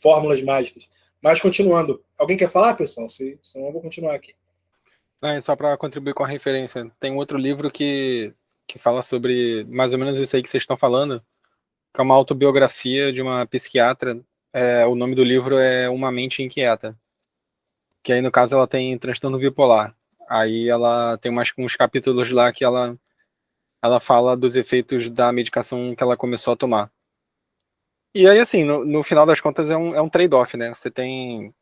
fórmulas mágicas. Mas continuando, alguém quer falar, pessoal? Senão eu vou continuar aqui. Só para contribuir com a referência, tem um outro livro que fala sobre mais ou menos isso aí que vocês estão falando, que é uma autobiografia de uma psiquiatra. O nome do livro é Uma Mente Inquieta, que aí no caso ela tem transtorno bipolar. Aí ela tem uns capítulos lá que ela fala dos efeitos da medicação que ela começou a tomar. E aí, assim, no final das contas é um trade-off, né? Você tem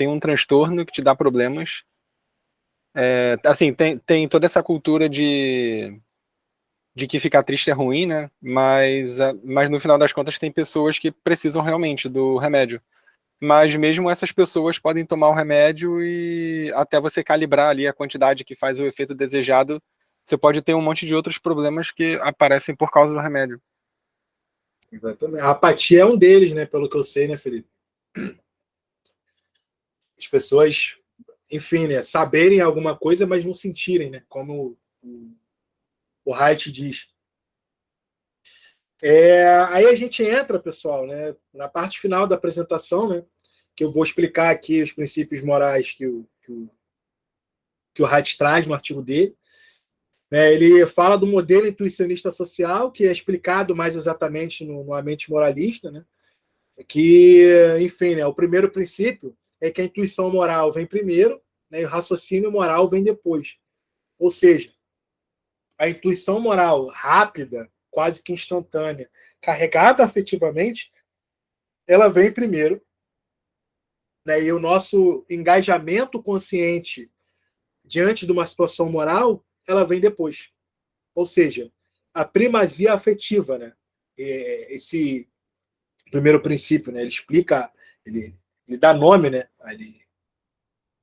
um transtorno que te dá problemas. Assim, tem toda essa cultura de que ficar triste é ruim, né? Mas no final das contas tem pessoas que precisam realmente do remédio. Mas mesmo essas pessoas podem tomar o remédio e até você calibrar ali a quantidade que faz o efeito desejado, você pode ter um monte de outros problemas que aparecem por causa do remédio. Exatamente. A apatia é um deles, né? Pelo que eu sei, né, Felipe? As pessoas, enfim, né? Saberem alguma coisa, mas não sentirem, né? Como o Haidt diz. Aí a gente entra, pessoal, né? Na parte final da apresentação, né? Que eu vou explicar aqui os princípios morais que o Haidt traz no artigo dele. Ele fala do modelo intuicionista social, que é explicado mais exatamente no A Mente Moralista, né? Que, enfim, né, o primeiro princípio é que a intuição moral vem primeiro, né, e o raciocínio moral vem depois. Ou seja, a intuição moral rápida, quase que instantânea, carregada afetivamente, ela vem primeiro, né, e o nosso engajamento consciente diante de uma situação moral, ela vem depois. Ou seja, a primazia afetiva, né? Esse primeiro princípio, né? Ele explica, ele dá nome, né? Ele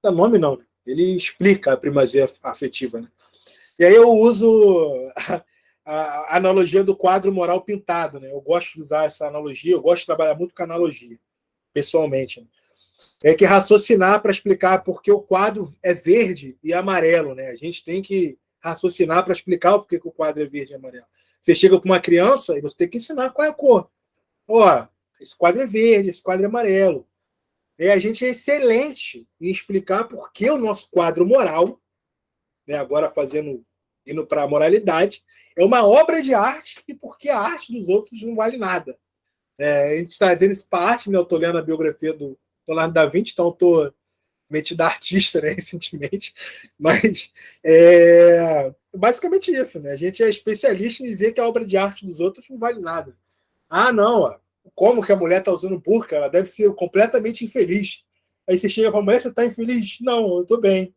dá nome não, né? Ele explica a primazia afetiva, né? E aí eu uso a analogia do quadro moral pintado, né? Eu gosto de usar essa analogia, eu gosto de trabalhar muito com analogia, pessoalmente, né? É que raciocinar para explicar porque o quadro é verde e amarelo, né? A gente tem que raciocinar para explicar o porquê que o quadro é verde e amarelo. Você chega para uma criança e você tem que ensinar qual é a cor. Ó, esse quadro é verde, esse quadro é amarelo. E a gente é excelente em explicar por que o nosso quadro moral, né, agora indo para a moralidade, é uma obra de arte e por que a arte dos outros não vale nada. A gente trazendo isso para a arte, né? Eu estou lendo a biografia do Leonardo da Vinci, então estou metido artista, né, recentemente, mas basicamente isso, né? A gente é especialista em dizer que a obra de arte dos outros não vale nada. Ah, não, ó, como que a mulher está usando burca? Ela deve ser completamente infeliz. Aí você chega para a mulher, você está infeliz? Não, eu estou bem.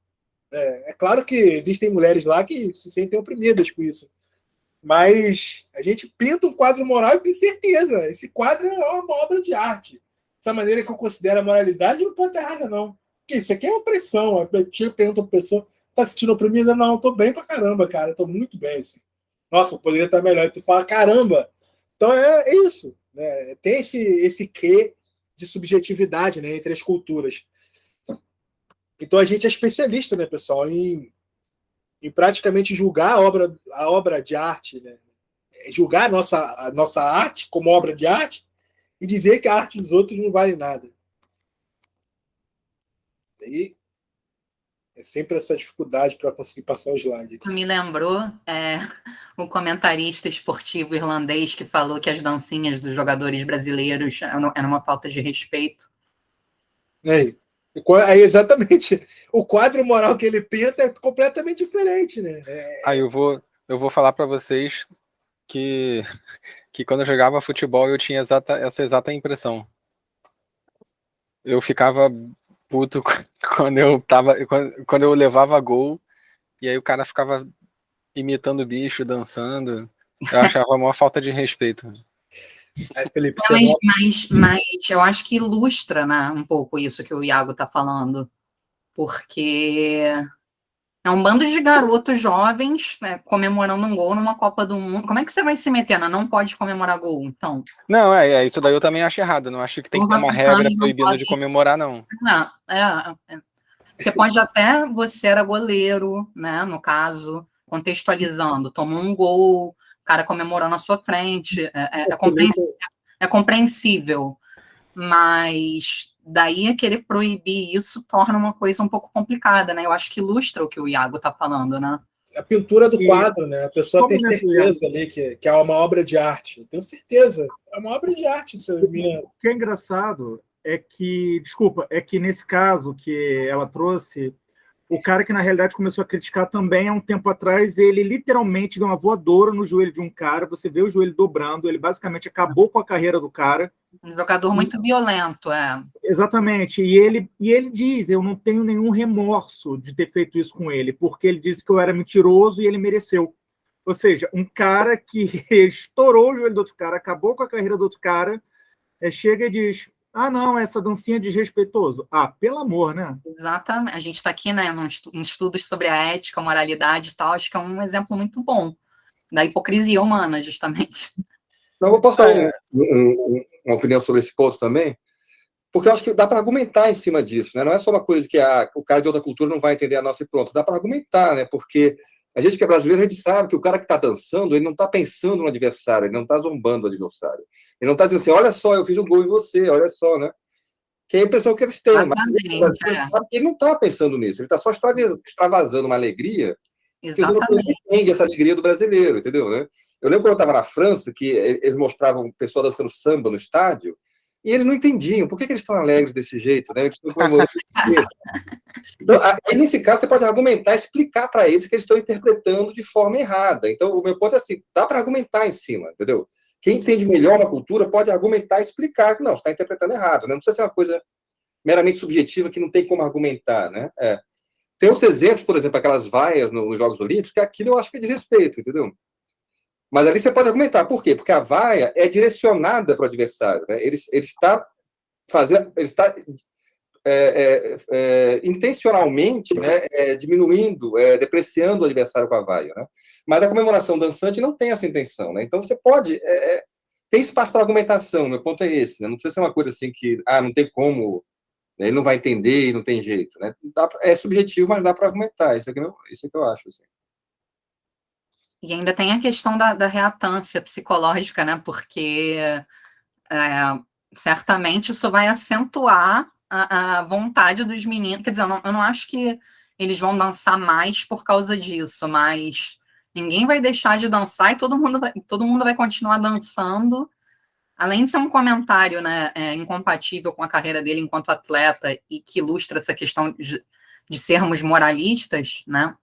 É claro que existem mulheres lá que se sentem oprimidas com isso. Mas a gente pinta um quadro moral e tem certeza, esse quadro é uma obra de arte. Essa maneira que eu considero a moralidade não pode estar errada, não. Porque isso aqui é opressão. Eu pergunto para a pessoa, tá se sentindo oprimida? Não, tô bem pra caramba, cara. Tô muito bem, assim. Nossa, eu poderia estar melhor. E tu fala, caramba. Então é isso. Né? Tem esse quê de subjetividade, né, entre as culturas. Então a gente é especialista, né, pessoal, em praticamente julgar a obra de arte, né? Julgar a nossa arte como obra de arte e dizer que a arte dos outros não vale nada. E é sempre essa dificuldade para conseguir passar o slide. Me lembrou o comentarista esportivo irlandês que falou que as dancinhas dos jogadores brasileiros eram uma falta de respeito. Aí, exatamente. O quadro moral que ele pinta é completamente diferente, né? Aí eu vou falar para vocês que quando eu jogava futebol eu tinha essa exata impressão. Eu ficava puto quando eu levava gol e aí o cara ficava imitando o bicho, dançando. Eu achava uma falta de respeito. Felipe, mas eu acho que ilustra, né, um pouco isso que o Iago está falando. Porque é um bando de garotos jovens comemorando um gol numa Copa do Mundo. Como é que você vai se meter? Não pode comemorar gol, então? Não, isso daí eu também acho errado. Não acho que tem que ter uma regra proibida de comemorar, não. Você pode até, você era goleiro, né? No caso, contextualizando, tomou um gol, o cara comemorou na sua frente, é compreensível. mas daí a querer proibir isso torna uma coisa um pouco complicada, né? Eu acho que ilustra o que o Iago está falando, né? A pintura do quadro, né? A pessoa tem certeza ali que é uma obra de arte. Eu tenho certeza. É uma obra de arte. O que é engraçado é que, desculpa, é que nesse caso que ela trouxe, o cara que na realidade começou a criticar também há um tempo atrás, ele literalmente deu uma voadora no joelho de um cara, você vê o joelho dobrando, ele basicamente acabou com a carreira do cara. Um jogador muito violento, é. Exatamente, e ele diz, eu não tenho nenhum remorso de ter feito isso com ele, porque ele disse que eu era mentiroso e ele mereceu. Ou seja, um cara que estourou o joelho do outro cara, acabou com a carreira do outro cara, chega e diz, não, essa dancinha é desrespeitoso. Pelo amor, né? Exatamente. A gente está aqui, né, em estudos sobre a ética, a moralidade e tal, acho que é um exemplo muito bom da hipocrisia humana, justamente. Não, eu posso dar uma opinião sobre esse ponto também, porque eu acho que dá para argumentar em cima disso, né? Não é só uma coisa que o cara de outra cultura não vai entender a nossa e pronto. Dá para argumentar, né? Porque a gente que é brasileiro, a gente sabe que o cara que está dançando, ele não está pensando no adversário, ele não está zombando o adversário. Ele não está dizendo assim, olha só, eu fiz um gol em você, olha só, né? Que é a impressão que eles têm. Mas sabe que ele não está pensando nisso, ele está só extravasando uma alegria. Exatamente. Que não entende essa alegria do brasileiro, entendeu, né? Eu lembro quando eu estava na França, que eles mostravam o pessoal dançando samba no estádio, e eles não entendiam por que eles estão alegres desse jeito, né? Eles estão comemorando. Então, aí, nesse caso, você pode argumentar, explicar para eles que eles estão interpretando de forma errada. Então, o meu ponto é assim, dá para argumentar em cima, entendeu? Quem entende melhor na cultura pode argumentar e explicar que não, você está interpretando errado, né? Não precisa ser uma coisa meramente subjetiva que não tem como argumentar, né? Tem outros exemplos, por exemplo, aquelas vaias nos Jogos Olímpicos, que aquilo eu acho que é desrespeito, entendeu? Mas ali você pode argumentar. Por quê? Porque a vaia é direcionada para o adversário, né? Ele está intencionalmente, né, diminuindo, depreciando o adversário com a vaia, né? Mas a comemoração dançante não tem essa intenção, né? Então você pode... tem espaço para argumentação, meu ponto é esse, né? Não precisa ser uma coisa assim que não tem como, ele não vai entender e não tem jeito, né? É subjetivo, mas dá para argumentar. Isso é que eu acho, assim. E ainda tem a questão da reatância psicológica, né? Porque certamente isso vai acentuar a vontade dos meninos. Quer dizer, eu não acho que eles vão dançar mais por causa disso, mas ninguém vai deixar de dançar e todo mundo vai continuar dançando. Além de ser um comentário, né, incompatível com a carreira dele enquanto atleta e que ilustra essa questão de sermos moralistas, né?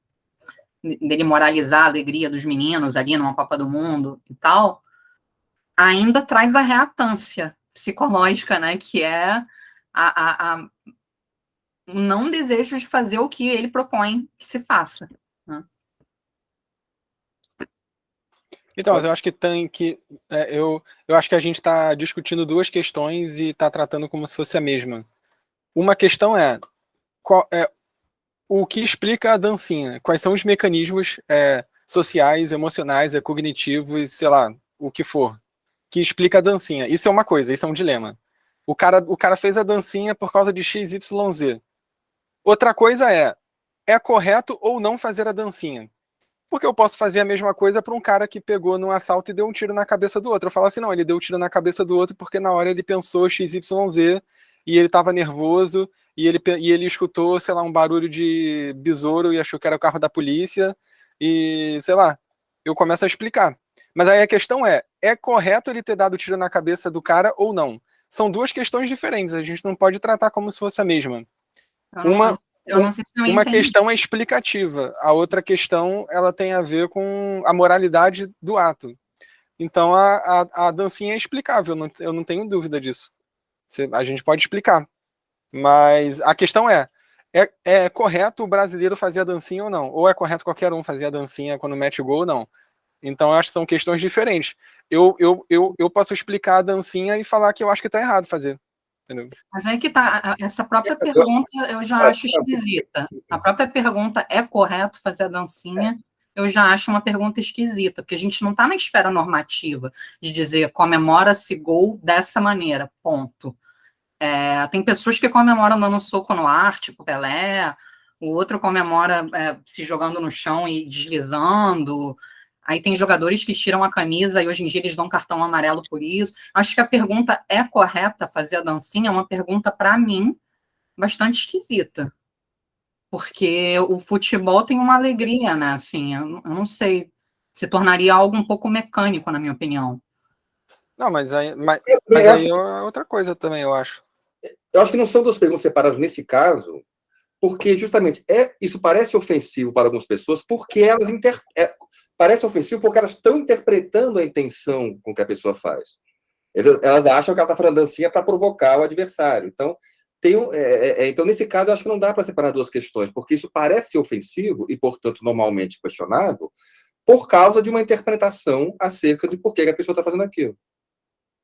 Dele moralizar a alegria dos meninos ali numa Copa do Mundo e tal, ainda traz a reatância psicológica, né, que é o não desejo de fazer o que ele propõe que se faça, né? Então, mas eu acho que tem que... eu acho que a gente está discutindo duas questões e está tratando como se fosse a mesma. Uma questão o que explica a dancinha? Quais são os mecanismos sociais, emocionais, cognitivos, sei lá, o que for, que explica a dancinha? Isso é uma coisa, isso é um dilema. O cara fez a dancinha por causa de XYZ. Outra coisa é correto ou não fazer a dancinha? Porque eu posso fazer a mesma coisa para um cara que pegou num assalto e deu um tiro na cabeça do outro. Eu falo assim, não, ele deu um tiro na cabeça do outro porque na hora ele pensou XYZ e ele estava nervoso e ele escutou, sei lá, um barulho de besouro e achou que era o carro da polícia e, sei lá, eu começo a explicar. Mas aí a questão é correto ele ter dado tiro na cabeça do cara ou não? São duas questões diferentes, a gente não pode tratar como se fosse a mesma. Eu não sei se eu uma entendi. questão é explicativa, a outra questão ela tem a ver com a moralidade do ato. Então a dancinha é explicável, eu não tenho dúvida disso. A gente pode explicar. Mas a questão é correto o brasileiro fazer a dancinha ou não? Ou é correto qualquer um fazer a dancinha quando mete gol ou não? Então eu acho que são questões diferentes. Eu posso explicar a dancinha e falar que eu acho que está errado fazer. Entendeu? Mas aí que tá, essa própria pergunta eu já acho esquisita. A própria pergunta, é correto fazer a dancinha? Eu já acho uma pergunta esquisita, porque a gente não está na esfera normativa de dizer comemora-se gol dessa maneira, ponto. Tem pessoas que comemoram dando soco no ar, tipo Pelé, o outro comemora se jogando no chão e deslizando. Aí tem jogadores que tiram a camisa e hoje em dia eles dão cartão amarelo por isso. Acho que a pergunta é correta, fazer a dancinha é uma pergunta, para mim, bastante esquisita. Porque o futebol tem uma alegria, né? Assim, eu não sei. Se tornaria algo um pouco mecânico, na minha opinião. Não, mas aí é outra coisa também, eu acho. Eu acho que não são duas perguntas separadas nesse caso, porque justamente isso parece ofensivo para algumas pessoas, porque elas parece ofensivo porque elas estão interpretando a intenção com que a pessoa faz. Elas acham que ela está fazendo dancinha para provocar o adversário. Então, então, nesse caso, eu acho que não dá para separar duas questões, porque isso parece ofensivo e, portanto, normalmente questionável, por causa de uma interpretação acerca de por que a pessoa está fazendo aquilo.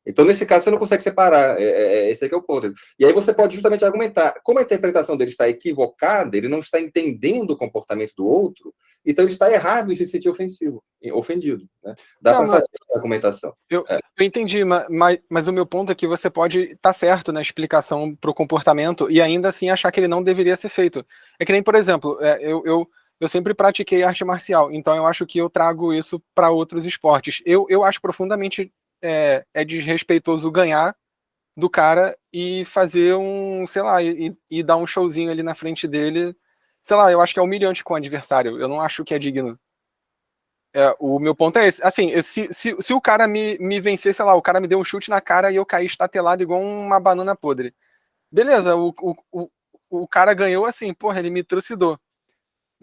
Então, nesse caso, você não consegue separar. Esse aqui é o ponto. E aí você pode justamente argumentar. Como a interpretação dele está equivocada, ele não está entendendo o comportamento do outro, então ele está errado em se sentir ofendido. Né? Dá para fazer essa argumentação. Eu entendi, mas o meu ponto é que você pode estar certo na explicação para o comportamento e ainda assim achar que ele não deveria ser feito. É que nem, por exemplo, eu sempre pratiquei arte marcial, então eu acho que eu trago isso para outros esportes. Eu acho profundamente desrespeitoso ganhar do cara e fazer sei lá, e dar um showzinho ali na frente dele. Sei lá, eu acho que é humilhante com o adversário. Eu não acho que é digno. O meu ponto é esse. Assim, se o cara me vencer, sei lá, o cara me deu um chute na cara e eu caí estatelado igual uma banana podre. Beleza, o cara ganhou assim, porra, ele me trucidou.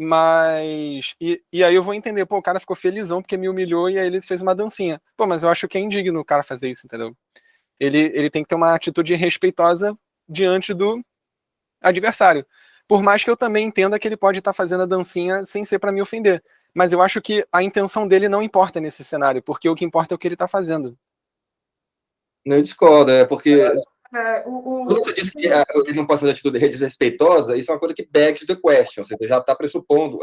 Mas. E aí eu vou entender, pô, o cara ficou felizão porque me humilhou e aí ele fez uma dancinha. Pô, mas eu acho que é indigno o cara fazer isso, entendeu? Ele tem que ter uma atitude respeitosa diante do adversário. Por mais que eu também entenda que ele pode estar fazendo a dancinha sem ser para me ofender. Mas eu acho que a intenção dele não importa nesse cenário, porque o que importa é o que ele está fazendo. Eu discordo, porque quando você diz que ele não pode fazer atitude desrespeitosa, isso é uma coisa que begs the question, você já está pressupondo.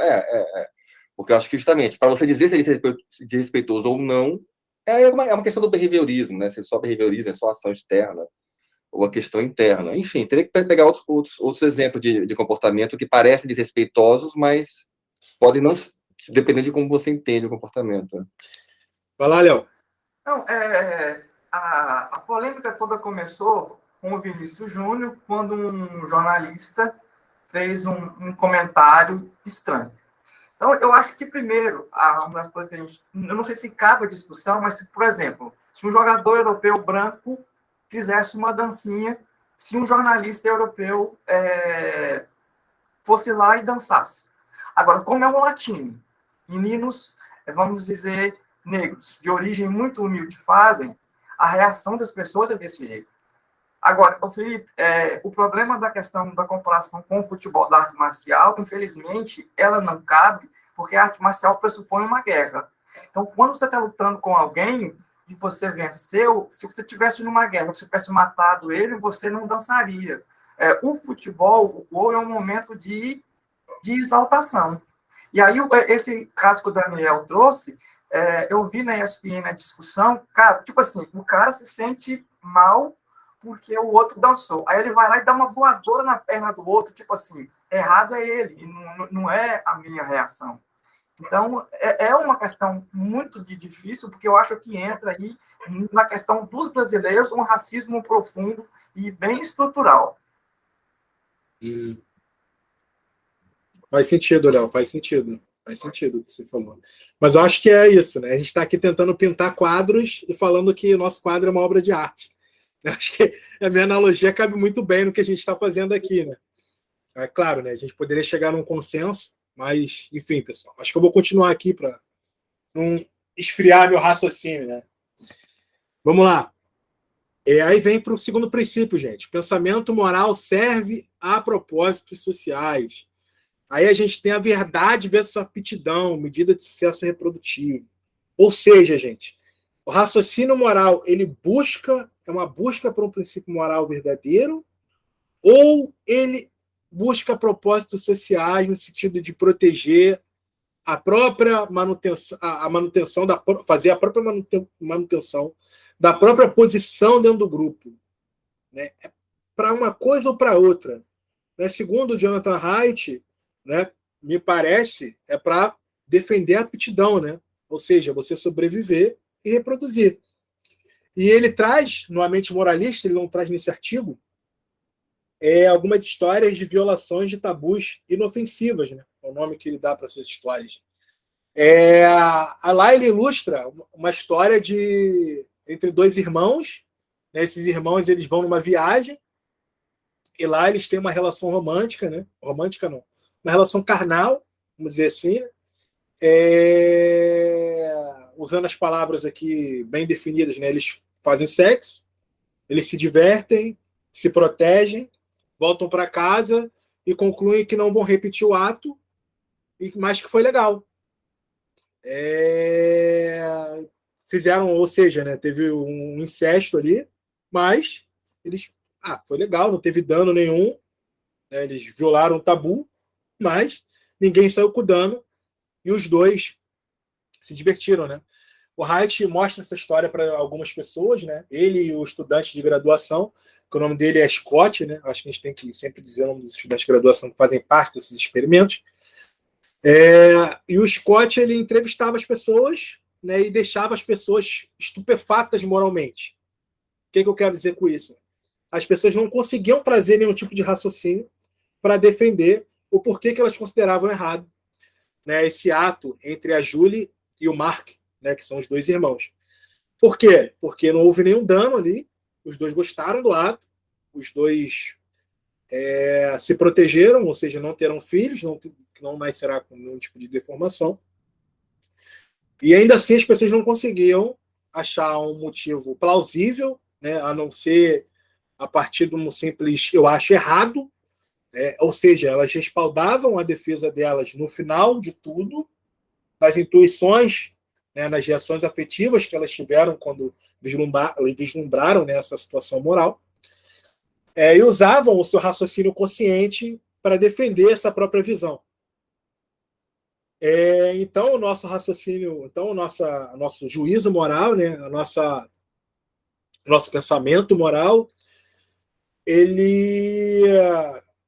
Porque eu acho que justamente, para você dizer se ele é desrespeitoso ou não, é uma questão do behaviorismo, né? Se é só behaviorismo, é só ação externa, ou a questão interna. Enfim, teria que pegar outros exemplos de comportamento que parecem desrespeitosos, mas podem não, depender de como você entende o comportamento. Né? Vai lá, Léo. Não, a polêmica toda começou com o Vinícius Júnior, quando um jornalista fez um comentário estranho. Então, eu acho que, primeiro, uma das coisas que a gente... Eu não sei se cabe a discussão, mas, por exemplo, se um jogador europeu branco fizesse uma dancinha, se um jornalista europeu fosse lá e dançasse. Agora, como é um latino, meninos, vamos dizer, negros, de origem muito humilde fazem, a reação das pessoas é desse jeito. Agora, Felipe, o problema da questão da comparação com o futebol da arte marcial, infelizmente, ela não cabe, porque a arte marcial pressupõe uma guerra. Então, quando você está lutando com alguém e você venceu, se você estivesse numa guerra, se você tivesse matado ele, você não dançaria. O futebol, o gol é um momento de exaltação. E aí, esse caso que o Daniel trouxe, eu vi na ESPN a discussão, cara, tipo assim, o cara se sente mal porque o outro dançou. Aí ele vai lá e dá uma voadora na perna do outro, tipo assim, errado é ele, e não é a minha reação. Então, é uma questão muito difícil, porque eu acho que entra aí na questão dos brasileiros um racismo profundo e bem estrutural. Faz sentido, Léo, faz sentido. Faz sentido o que você falou. Mas eu acho que é isso, né? A gente está aqui tentando pintar quadros e falando que o nosso quadro é uma obra de arte. Eu acho que a minha analogia cabe muito bem no que a gente está fazendo aqui, né? É claro, né? A gente poderia chegar num consenso, mas, enfim, pessoal, acho que eu vou continuar aqui para não esfriar meu raciocínio, né? Vamos lá. Aí vem para o segundo princípio, gente. Pensamento moral serve a propósitos sociais. Aí a gente tem a verdade versus a aptidão, medida de sucesso reprodutivo. Ou seja, gente, o raciocínio moral, ele é uma busca por um princípio moral verdadeiro, ou ele busca propósitos sociais no sentido de proteger a própria manutenção fazer a própria manutenção da própria posição dentro do grupo, né? Para uma coisa ou para outra, né? Segundo o Jonathan Haidt, né, me parece, para defender a aptidão, né? ou seja, você sobreviver e reproduzir. E ele traz, no A Mente Moralista, ele não traz nesse artigo, algumas histórias de violações de tabus inofensivas, né? É o nome que ele dá para essas histórias. Lá ele ilustra uma história entre dois irmãos, né? Esses irmãos eles vão numa viagem e lá eles têm uma relação romântica, né? Romântica não, uma relação carnal, vamos dizer assim, né? Usando as palavras aqui bem definidas, né? Eles fazem sexo, eles se divertem, se protegem, voltam para casa e concluem que não vão repetir o ato, mas que foi legal. Fizeram, ou seja, né, teve um incesto ali, mas eles, foi legal, não teve dano nenhum, né, eles violaram o tabu, mas ninguém saiu com dano e os dois se divertiram, né? O Haidt mostra essa história para algumas pessoas, né? Ele e o estudante de graduação, que o nome dele é Scott, né? Acho que a gente tem que sempre dizer o nome dos estudantes de graduação que fazem parte desses experimentos. E o Scott, ele entrevistava as pessoas, né, e deixava as pessoas estupefatas moralmente. O que eu quero dizer com isso? As pessoas não conseguiam trazer nenhum tipo de raciocínio para defender o porquê que elas consideravam errado, né, esse ato entre a Julie e o Mark, né, que são os dois irmãos. Por quê? Porque não houve nenhum dano ali, os dois gostaram do ato, os dois se protegeram, ou seja, não terão filhos, não nascerá com nenhum tipo de deformação. E ainda assim as pessoas não conseguiam achar um motivo plausível, né, a não ser a partir de um simples eu acho errado, ou seja, elas respaldavam a defesa delas no final de tudo, nas intuições, né, nas reações afetivas que elas tiveram quando vislumbraram, né, essa situação moral, e usavam o seu raciocínio consciente para defender essa própria visão. Então, o nosso raciocínio, então, nosso juízo moral, né, nosso pensamento moral, ele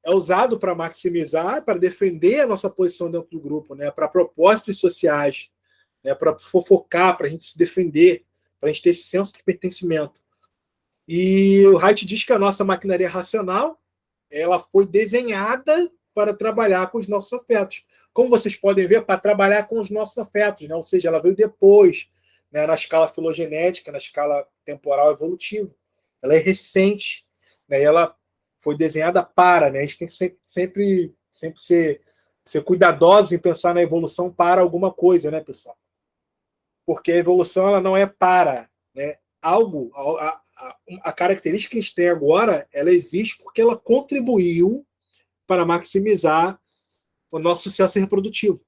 é usado para maximizar, para defender a nossa posição dentro do grupo, né, para propósitos sociais, né, para fofocar, para a gente se defender, para a gente ter esse senso de pertencimento. E o Haidt diz que a nossa maquinaria racional ela foi desenhada para trabalhar com os nossos afetos. Como vocês podem ver, para trabalhar com os nossos afetos, né? Ou seja, ela veio depois, né, na escala filogenética, na escala temporal evolutiva. Ela é recente, né, e ela foi desenhada para, né? A gente tem que sempre ser cuidadosos em pensar na evolução para alguma coisa, né, pessoal? Porque a evolução ela não é para, né? Algo, a característica que a gente tem agora, ela existe porque ela contribuiu para maximizar o nosso sucesso reprodutivo.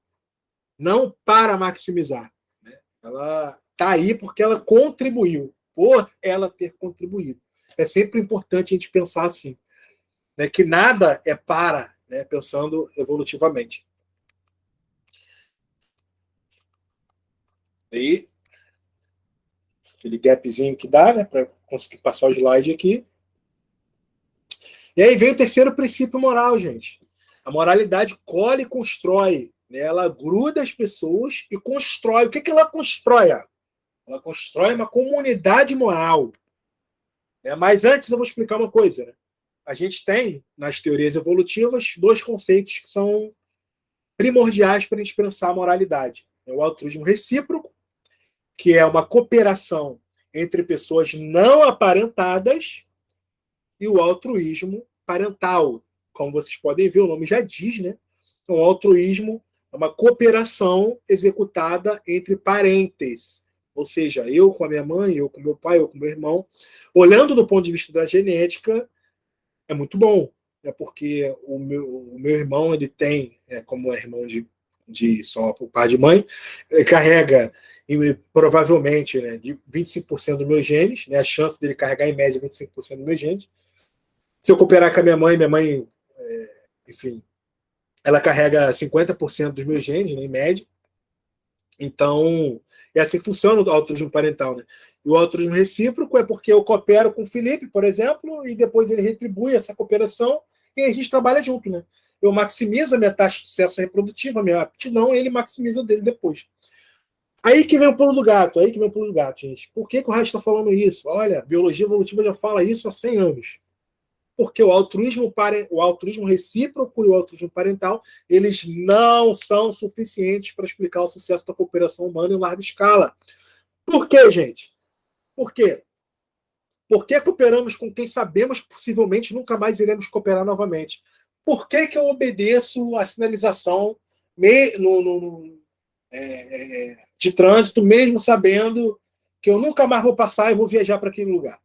Não para maximizar, né? Ela está aí porque ela contribuiu, por ela ter contribuído. É sempre importante a gente pensar assim, né? Que nada é para, né? Pensando evolutivamente. Aí, aquele gapzinho que dá, né? Para conseguir passar o slide aqui. E aí vem o terceiro princípio moral, gente. A moralidade colhe e constrói, né? Ela gruda as pessoas e constrói. O que ela constrói? Ela constrói uma comunidade moral. Mas antes eu vou explicar uma coisa, né? A gente tem, nas teorias evolutivas, dois conceitos que são primordiais para a gente pensar a moralidade. O altruísmo recíproco, que é uma cooperação entre pessoas não aparentadas, e o altruísmo parental. Como vocês podem ver, o nome já diz, né? Então, o altruísmo é uma cooperação executada entre parentes. Ou seja, eu com a minha mãe, eu com meu pai, eu com meu irmão. Olhando do ponto de vista da genética, é muito bom. Porque o meu irmão, ele tem, como é irmão de só por pai de mãe, ele carrega provavelmente, né, de 25% dos meus genes, né, a chance dele carregar em média 25% dos meus genes. Se eu cooperar com a minha mãe, enfim, ela carrega 50% dos meus genes, né, em média. Então, é assim que funciona o altruísmo parental, né? E o altruísmo recíproco é porque eu coopero com o Felipe, por exemplo, e depois ele retribui essa cooperação e a gente trabalha junto, né? Eu maximizo a minha taxa de sucesso reprodutiva, a minha aptidão, e ele maximiza o dele depois. Aí que vem o pulo do gato, gente. Por que o Reich está falando isso? Olha, a biologia evolutiva já fala isso há 100 anos. Porque o altruísmo recíproco e o altruísmo parental, eles não são suficientes para explicar o sucesso da cooperação humana em larga escala. Por quê, gente? Por quê? Por que cooperamos com quem sabemos que possivelmente nunca mais iremos cooperar novamente? Por que eu obedeço a sinalização de trânsito, mesmo sabendo que eu nunca mais vou passar e vou viajar para aquele lugar?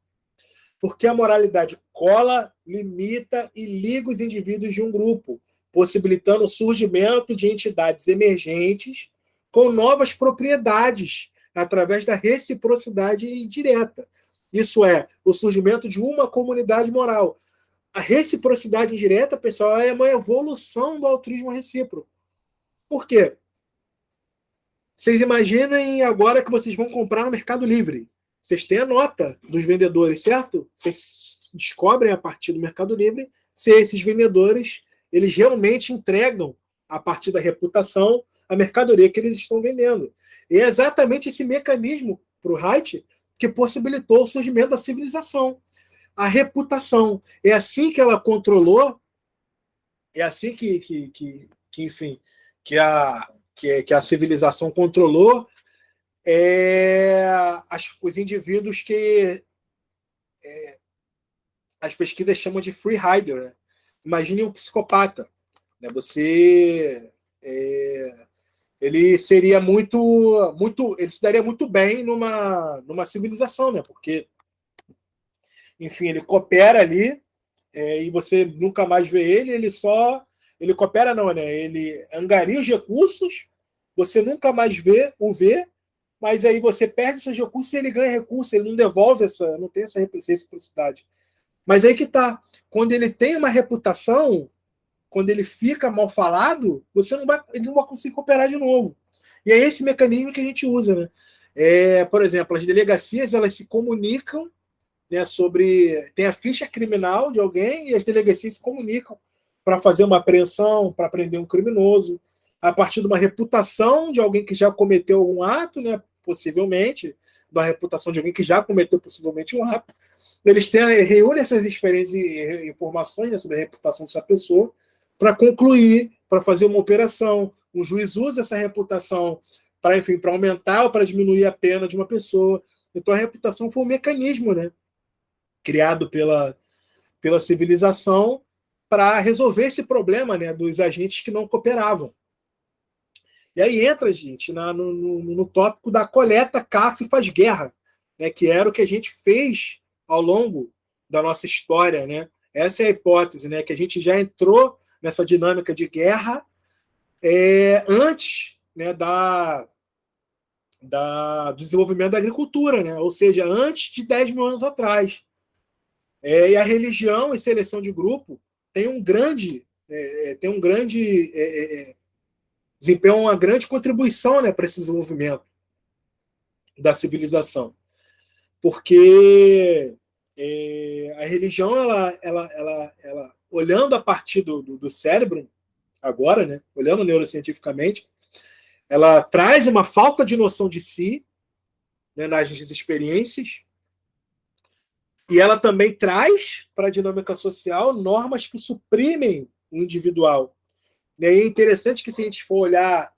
Porque a moralidade cola, limita e liga os indivíduos de um grupo, possibilitando o surgimento de entidades emergentes com novas propriedades, através da reciprocidade indireta. Isso é, o surgimento de uma comunidade moral. A reciprocidade indireta, pessoal, é uma evolução do altruísmo recíproco. Por quê? Vocês imaginem agora que vocês vão comprar no Mercado Livre. Vocês têm a nota dos vendedores, certo? Vocês descobrem a partir do Mercado Livre se esses vendedores eles realmente entregam, a partir da reputação, a mercadoria que eles estão vendendo. E é exatamente esse mecanismo para o Reich que possibilitou o surgimento da civilização. A reputação. É assim que ela controlou, é assim enfim, que a civilização controlou os indivíduos que as pesquisas chamam de free rider. Né? Imagine um psicopata. Né? Ele seria ele se daria muito bem numa civilização, né? Porque, enfim, ele coopera ali e você nunca mais vê ele. Ele coopera não, né? Ele angaria os recursos, você nunca mais o vê, mas aí você perde seus recursos e ele ganha recursos, ele não devolve não tem essa reciprocidade. Mas aí que tá, quando ele tem uma reputação, quando ele fica mal falado, ele não vai conseguir cooperar de novo. E é esse mecanismo que a gente usa, né? Por exemplo, as delegacias elas se comunicam, né, tem a ficha criminal de alguém e as delegacias se comunicam para fazer uma apreensão, para prender um criminoso, a partir de uma reputação de alguém que já cometeu algum ato, né, possivelmente, da reputação de alguém que já cometeu possivelmente um ato. Eles reúnem essas diferentes informações, né, sobre a reputação dessa pessoa para concluir, para fazer uma operação. O juiz usa essa reputação para aumentar ou para diminuir a pena de uma pessoa. Então, a reputação foi um mecanismo, né, criado pela civilização para resolver esse problema, né, dos agentes que não cooperavam. E aí entra, gente, no tópico da coleta, caça e faz guerra, né, que era o que a gente fez ao longo da nossa história. Né? Essa é a hipótese, né, que a gente já entrou nessa dinâmica de guerra antes, né, do desenvolvimento da agricultura, né? Ou seja, antes de 10 mil anos atrás. E a religião e seleção de grupo desempenham uma grande contribuição, né, para esse desenvolvimento da civilização. Porque a religião, ela olhando a partir do cérebro, agora, né, olhando neurocientificamente, ela traz uma falta de noção de si, né, nas experiências, e ela também traz para a dinâmica social normas que suprimem o individual. E é interessante que, se a gente for olhar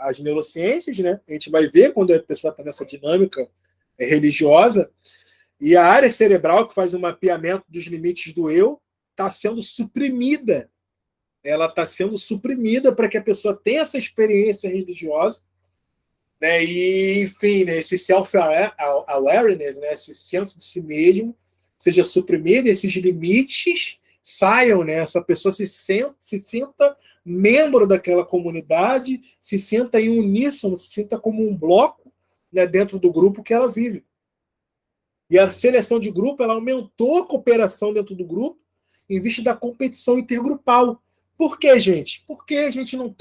as neurociências, né, a gente vai ver quando a pessoa está nessa dinâmica religiosa, e a área cerebral que faz um mapeamento dos limites do eu está sendo suprimida. Ela está sendo suprimida para que a pessoa tenha essa experiência religiosa, né? E, enfim, né, esse self-awareness, né, esse senso de si mesmo, seja suprimido, esses limites saiam, né? Essa pessoa se sinta membro daquela comunidade, se sinta em uníssono, se sinta como um bloco, né, dentro do grupo que ela vive. E a seleção de grupo, ela aumentou a cooperação dentro do grupo em vista da competição intergrupal. Por quê, gente? Porque a gente não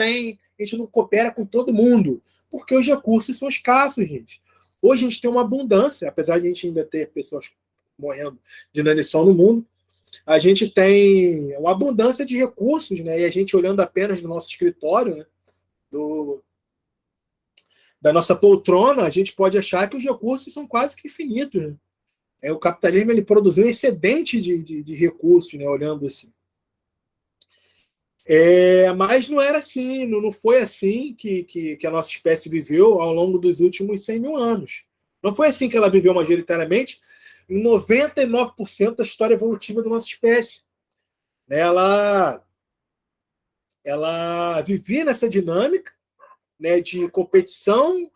coopera com todo mundo. Porque os recursos são escassos, gente. Hoje a gente tem uma abundância, apesar de a gente ainda ter pessoas morrendo de inanição no mundo, a gente tem uma abundância de recursos, né? E a gente olhando apenas no nosso escritório, né, da nossa poltrona, a gente pode achar que os recursos são quase que infinitos. Né? O capitalismo ele produziu um excedente de recursos, né? Olhando assim. Mas não era assim, não foi assim que a nossa espécie viveu ao longo dos últimos 100 mil anos. Não foi assim que ela viveu majoritariamente em 99% da história evolutiva da nossa espécie. Ela vivia nessa dinâmica, né, de competição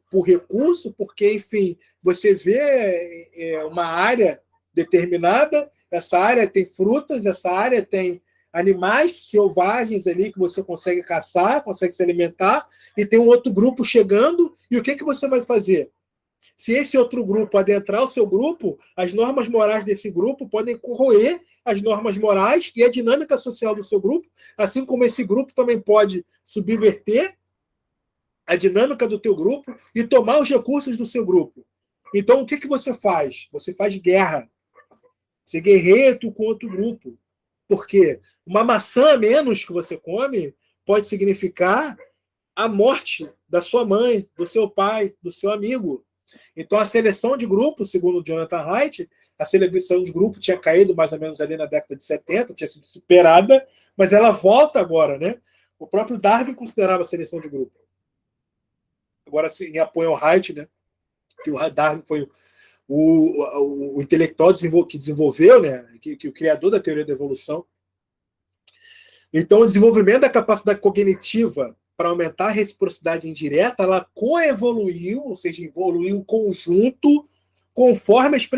por recurso, porque, enfim, você vê uma área determinada, essa área tem frutas, essa área tem animais selvagens ali que você consegue caçar, consegue se alimentar, e tem um outro grupo chegando, e o que você vai fazer? Se esse outro grupo adentrar o seu grupo, as normas morais desse grupo podem corroer as normas morais e a dinâmica social do seu grupo, assim como esse grupo também pode subverter a dinâmica do teu grupo e tomar os recursos do seu grupo. Então, o que você faz? Você faz guerra. Você guerreia tu com outro grupo. Por quê? Uma maçã a menos que você come pode significar a morte da sua mãe, do seu pai, do seu amigo. Então, a seleção de grupo, segundo Jonathan Haidt, a seleção de grupo tinha caído mais ou menos ali na década de 70, tinha sido superada, mas ela volta agora, né? O próprio Darwin considerava a seleção de grupo. Agora, em apoio ao Haidt, né? Que o Darwin foi o intelectual que desenvolveu, né? Que o criador da teoria da evolução. Então, o desenvolvimento da capacidade cognitiva para aumentar a reciprocidade indireta, ela coevoluiu, ou seja, evoluiu em conjunto, conforme as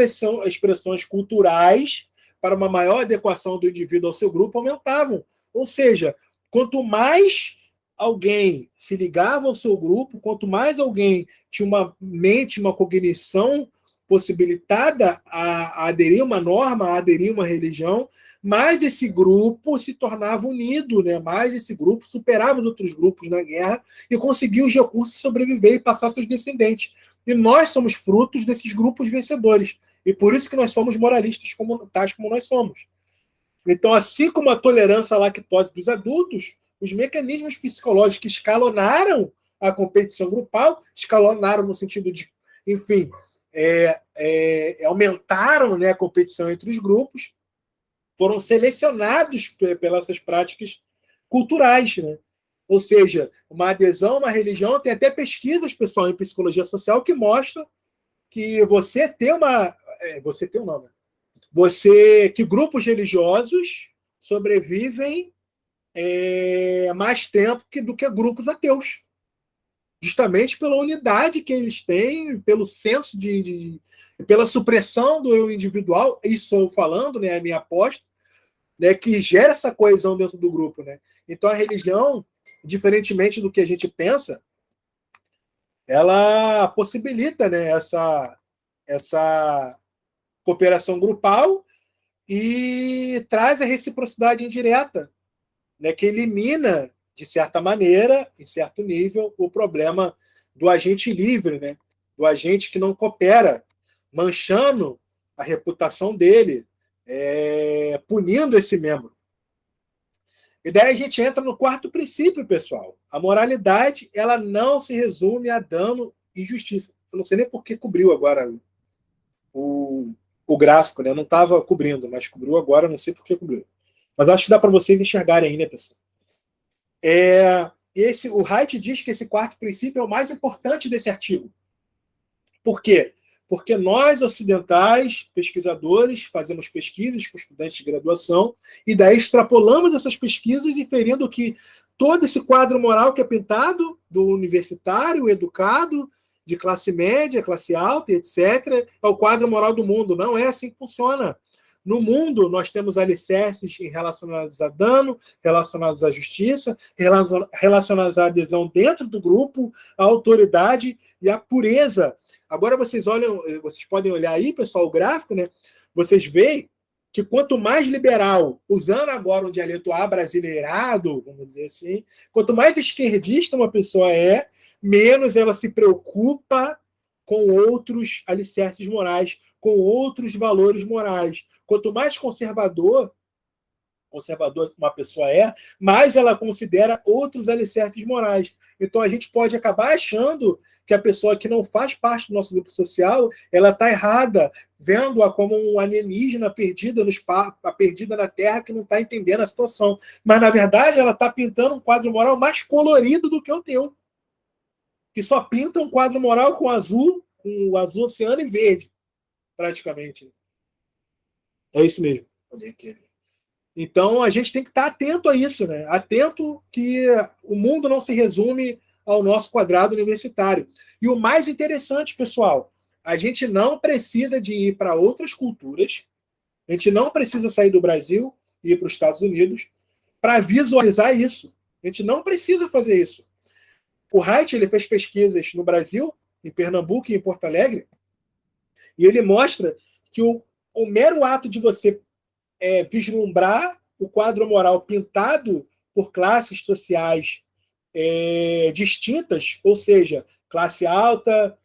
expressões culturais para uma maior adequação do indivíduo ao seu grupo aumentavam. Ou seja, quanto mais alguém se ligava ao seu grupo, quanto mais alguém tinha uma mente, uma cognição possibilitada a aderir a uma norma, a aderir a uma religião, mais esse grupo se tornava unido, né? Mais esse grupo superava os outros grupos na guerra e conseguia os recursos sobreviver e passar seus descendentes. E nós somos frutos desses grupos vencedores. E por isso que nós somos moralistas tais como nós somos. Então, assim como a tolerância à lactose dos adultos, os mecanismos psicológicos que escalonaram a competição grupal, escalonaram no sentido de, enfim, aumentaram, né, a competição entre os grupos, foram selecionados pelas essas práticas culturais, né? Ou seja, uma adesão a uma religião, tem até pesquisas, pessoal, em psicologia social que mostram que que grupos religiosos sobrevivem mais tempo do que grupos ateus. Justamente pela unidade que eles têm, pelo senso pela supressão do eu individual, isso estou falando, né, a minha aposta, né, que gera essa coesão dentro do grupo, né? Então a religião, diferentemente do que a gente pensa, ela possibilita, né, essa cooperação grupal e traz a reciprocidade indireta, né, que elimina, de certa maneira, em certo nível, o problema do agente livre, né, do agente que não coopera, manchando a reputação dele, punindo esse membro. E daí a gente entra no quarto princípio, pessoal. A moralidade, ela não se resume a dano e justiça. Eu não sei nem por que cobriu agora o gráfico, né? Eu não estava cobrindo, mas cobriu agora, não sei por que cobriu. Mas acho que dá para vocês enxergarem aí, né, pessoal? O Haidt diz que esse quarto princípio é o mais importante desse artigo. Por quê? Porque nós, ocidentais, pesquisadores, fazemos pesquisas com estudantes de graduação e daí extrapolamos essas pesquisas inferindo que todo esse quadro moral que é pintado do universitário, educado, de classe média, classe alta, etc., é o quadro moral do mundo. Não é assim que funciona. No mundo, nós temos alicerces relacionados a dano, relacionados à justiça, relacionados à adesão dentro do grupo, à autoridade e à pureza. Agora vocês podem olhar aí, pessoal, o gráfico, né? Vocês veem que quanto mais liberal, usando agora um dialeto abrasileirado, vamos dizer assim, quanto mais esquerdista uma pessoa menos ela se preocupa com outros alicerces morais, com outros valores morais. Quanto mais conservador uma pessoa mais ela considera outros alicerces morais. Então a gente pode acabar achando que a pessoa que não faz parte do nosso grupo social, ela está errada, vendo-a como um alienígena perdida no espaço, perdida na Terra, que não está entendendo a situação. Mas, na verdade, ela está pintando um quadro moral mais colorido do que o teu. Que só pinta um quadro moral com o azul oceano e verde, praticamente. É isso mesmo. Então, a gente tem que estar atento a isso, né? Atento que o mundo não se resume ao nosso quadrado universitário. E o mais interessante, pessoal, a gente não precisa de ir para outras culturas, a gente não precisa sair do Brasil e ir para os Estados Unidos para visualizar isso. A gente não precisa fazer isso. O Haidt, ele fez pesquisas no Brasil, em Pernambuco e em Porto Alegre, e ele mostra que o mero ato de você vislumbrar o quadro moral pintado por classes sociais distintas, ou seja, classe alta,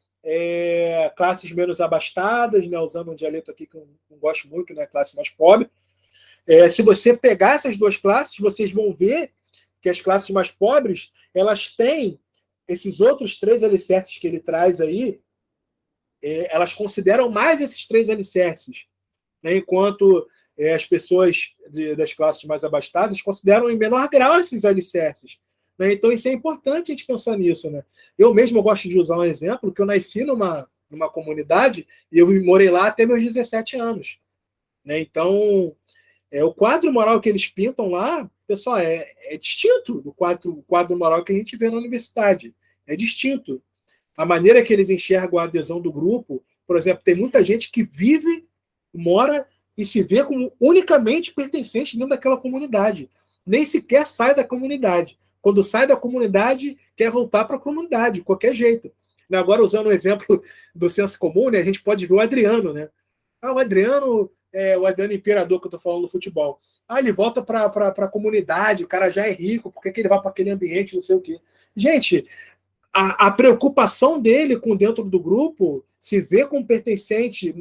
classes menos abastadas, né, usando um dialeto aqui que eu não gosto muito, né, classe mais pobre. Se você pegar essas duas classes, vocês vão ver que as classes mais pobres, elas têm esses outros 3 alicerces que ele traz aí, elas consideram mais esses 3 alicerces, né, enquanto as pessoas das classes mais abastadas consideram em menor grau esses alicerces. Né? Então, isso é importante a gente pensar nisso. Né? Eu mesmo gosto de usar um exemplo, que eu nasci numa comunidade e eu morei lá até meus 17 anos. Né? Então, o quadro moral que eles pintam lá, pessoal, é distinto do quadro moral que a gente vê na universidade. É distinto. A maneira que eles enxergam a adesão do grupo, por exemplo, tem muita gente que vive, mora e se vê como unicamente pertencente dentro daquela comunidade. Nem sequer sai da comunidade. Quando sai da comunidade, quer voltar para a comunidade, de qualquer jeito. Agora, usando o exemplo do senso comum, né, a gente pode ver o Adriano. Né? O Adriano Imperador, que eu estou falando do futebol. Ele volta para a comunidade, o cara já é rico, por que ele vai para aquele ambiente, não sei o quê. Gente, a preocupação dele com dentro do grupo, se vê como pertencente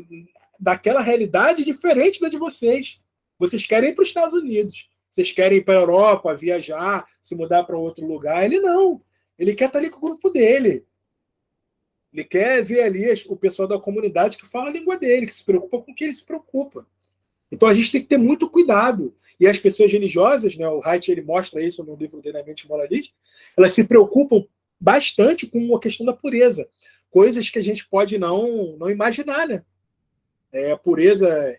daquela realidade diferente da de vocês. Vocês querem ir para os Estados Unidos, vocês querem ir para a Europa, viajar, se mudar para outro lugar. Ele não. Ele quer estar ali com o grupo dele. Ele quer ver ali o pessoal da comunidade que fala a língua dele, que se preocupa com o que ele se preocupa. Então a gente tem que ter muito cuidado. E as pessoas religiosas, né, o Haidt ele mostra isso no livro dele, A Mente Moralista, elas se preocupam bastante com a questão da pureza. Coisas que a gente pode não imaginar, né? Pureza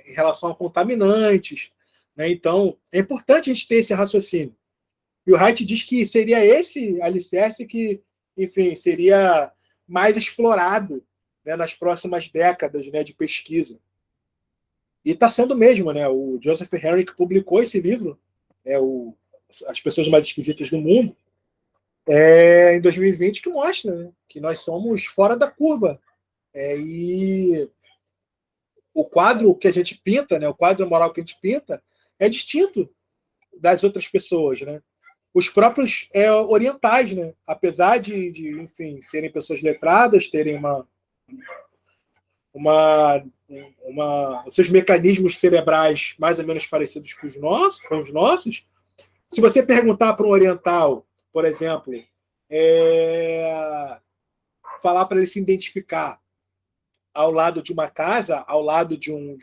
em relação a contaminantes. Né? Então, é importante a gente ter esse raciocínio. E o Haidt diz que seria esse alicerce que, enfim, seria mais explorado, né, nas próximas décadas, né, de pesquisa. E está sendo mesmo, né? O Joseph Henrich publicou esse livro, As Pessoas Mais Esquisitas do Mundo, em 2020, que mostra, né, que nós somos fora da curva. E o quadro que a gente pinta, né, o quadro moral que a gente pinta, é distinto das outras pessoas, né? Os próprios orientais, né? Apesar de, enfim, serem pessoas letradas, terem os seus mecanismos cerebrais mais ou menos parecidos com os nossos, se você perguntar para um oriental, por exemplo, falar para ele se identificar ao lado de uma casa, ao lado de um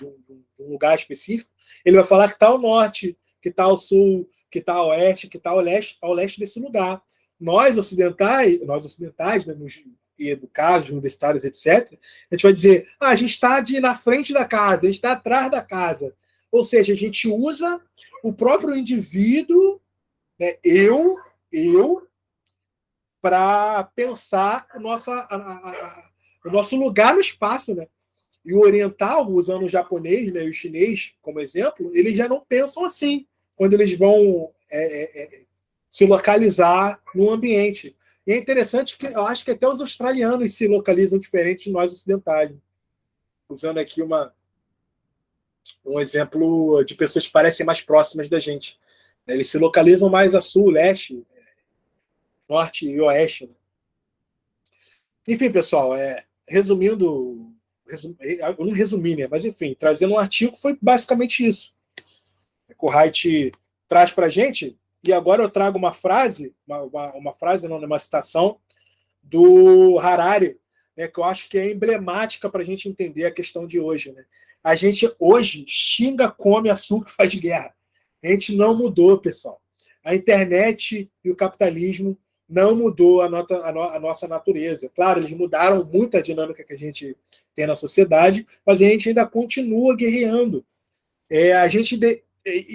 lugar específico, ele vai falar que está ao norte, que está ao sul, que está ao oeste, que está ao leste desse lugar. Nós ocidentais, né, educados, universitários, etc., a gente vai dizer, a gente está na frente da casa, a gente está atrás da casa. Ou seja, a gente usa o próprio indivíduo, né, eu, para pensar o nosso lugar no espaço. Né? E o oriental, usando o japonês, né, e o chinês como exemplo, eles já não pensam assim, quando eles vão se localizar no ambiente. E é interessante que eu acho que até os australianos se localizam diferente de nós ocidentais. Usando aqui um exemplo de pessoas que parecem mais próximas da gente. Eles se localizam mais a sul, leste, norte e oeste. Enfim, pessoal, resumindo, eu não resumi, né? Mas enfim, trazendo um artigo foi basicamente isso. O Haidt traz para a gente E agora eu trago uma frase, uma citação do Harari, né, que eu acho que é emblemática para a gente entender a questão de hoje. Né? A gente hoje xinga, come açúcar e faz guerra. A gente não mudou, pessoal. A internet e o capitalismo não mudou a nossa natureza. Claro, eles mudaram muito a dinâmica que a gente tem na sociedade, mas a gente ainda continua guerreando. E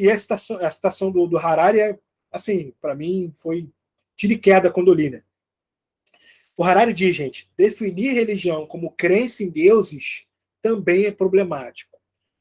a citação do Harari é, assim, para mim, foi tiro e queda quando eu li, né? O Harari diz, gente, definir religião como crença em deuses também é problemático.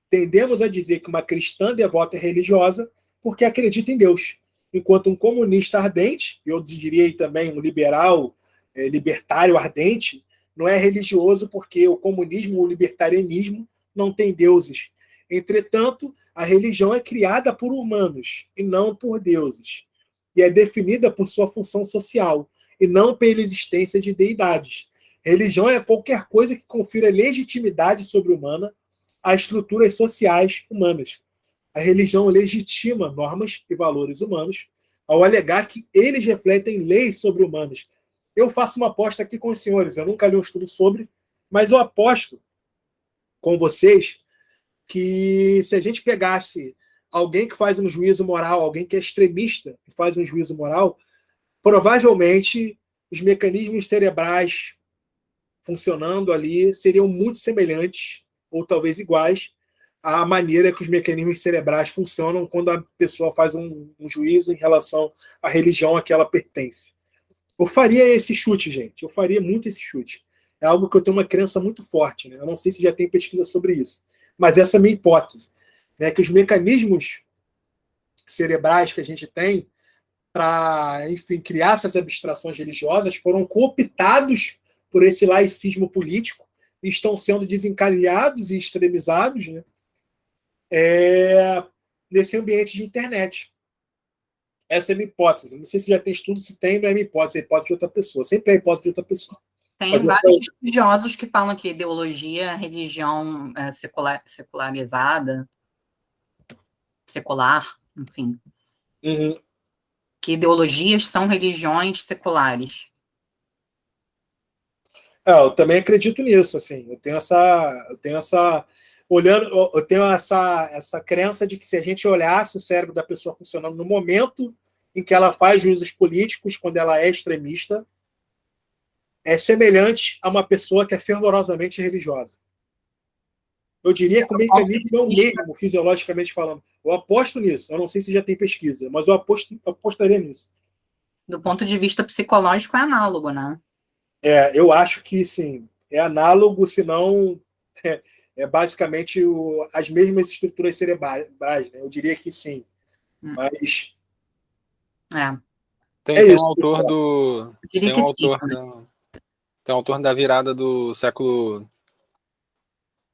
Tendemos a dizer que uma cristã devota é religiosa porque acredita em Deus, enquanto um comunista ardente, eu diria também um liberal, libertário ardente, não é religioso porque o comunismo ou o libertarianismo não tem deuses. Entretanto, a religião é criada por humanos e não por deuses, e é definida por sua função social, e não pela existência de deidades. Religião é qualquer coisa que confira legitimidade sobre-humana às estruturas sociais humanas. A religião legitima normas e valores humanos ao alegar que eles refletem leis sobre-humanas. Eu faço uma aposta aqui com os senhores, eu nunca li um estudo sobre, mas eu aposto com vocês que se a gente pegasse alguém que faz um juízo moral, alguém que é extremista e faz um juízo moral, provavelmente os mecanismos cerebrais funcionando ali seriam muito semelhantes, ou talvez iguais, à maneira que os mecanismos cerebrais funcionam quando a pessoa faz um juízo em relação à religião a que ela pertence. Eu faria esse chute, gente. Eu faria muito esse chute. É algo que eu tenho uma crença muito forte. Né? Eu não sei se já tem pesquisa sobre isso. Mas essa é a minha hipótese. Né? Que os mecanismos cerebrais que a gente tem para, enfim, criar essas abstrações religiosas foram cooptados por esse laicismo político e estão sendo desencadeados e extremizados, né? Nesse ambiente de internet. Essa é a minha hipótese. Não sei se já tem estudo, se tem, não é minha hipótese, é a hipótese de outra pessoa. Sempre é a hipótese de outra pessoa. Tem vários religiosos que falam que ideologia é religião secularizada, secular, enfim. Uhum. Que ideologias são religiões seculares. Eu também acredito nisso, assim. Eu tenho essa crença de que se a gente olhasse o cérebro da pessoa funcionando no momento em que ela faz juízos políticos, quando ela é extremista, é semelhante a uma pessoa que é fervorosamente religiosa. Eu diria que o mecanismo é o mesmo, fisiologicamente falando. Eu aposto nisso. Eu não sei se já tem pesquisa, mas eu apostaria nisso. Do ponto de vista psicológico, é análogo, né? Eu acho que sim. É análogo, se não é basicamente as mesmas estruturas cerebrais. Né? Eu diria que sim. Mas. Tem um autor do. Tem um autor da virada do século.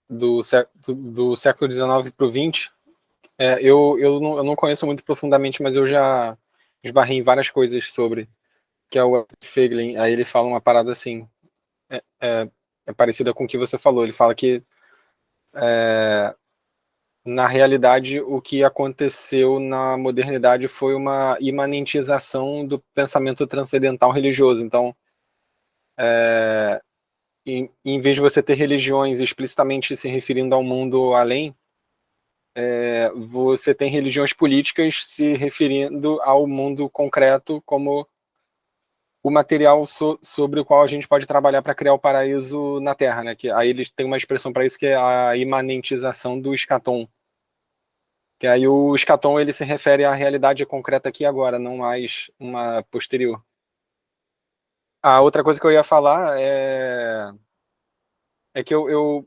Do século XIX para o XX. Eu não conheço muito profundamente, mas eu já esbarrei em várias coisas sobre, que é o Feiglin. Aí ele fala uma parada assim, é parecida com o que você falou. Ele fala que na realidade o que aconteceu na modernidade foi uma imanentização do pensamento transcendental religioso. Então, em vez de você ter religiões explicitamente se referindo ao mundo além, você tem religiões políticas se referindo ao mundo concreto como o material sobre o qual a gente pode trabalhar para criar o paraíso na Terra, né? Que aí eles têm uma expressão para isso que é a imanentização do escatom. Que aí o escatom ele se refere à realidade concreta aqui e agora, não mais uma posterior. A outra coisa que eu ia falar é que eu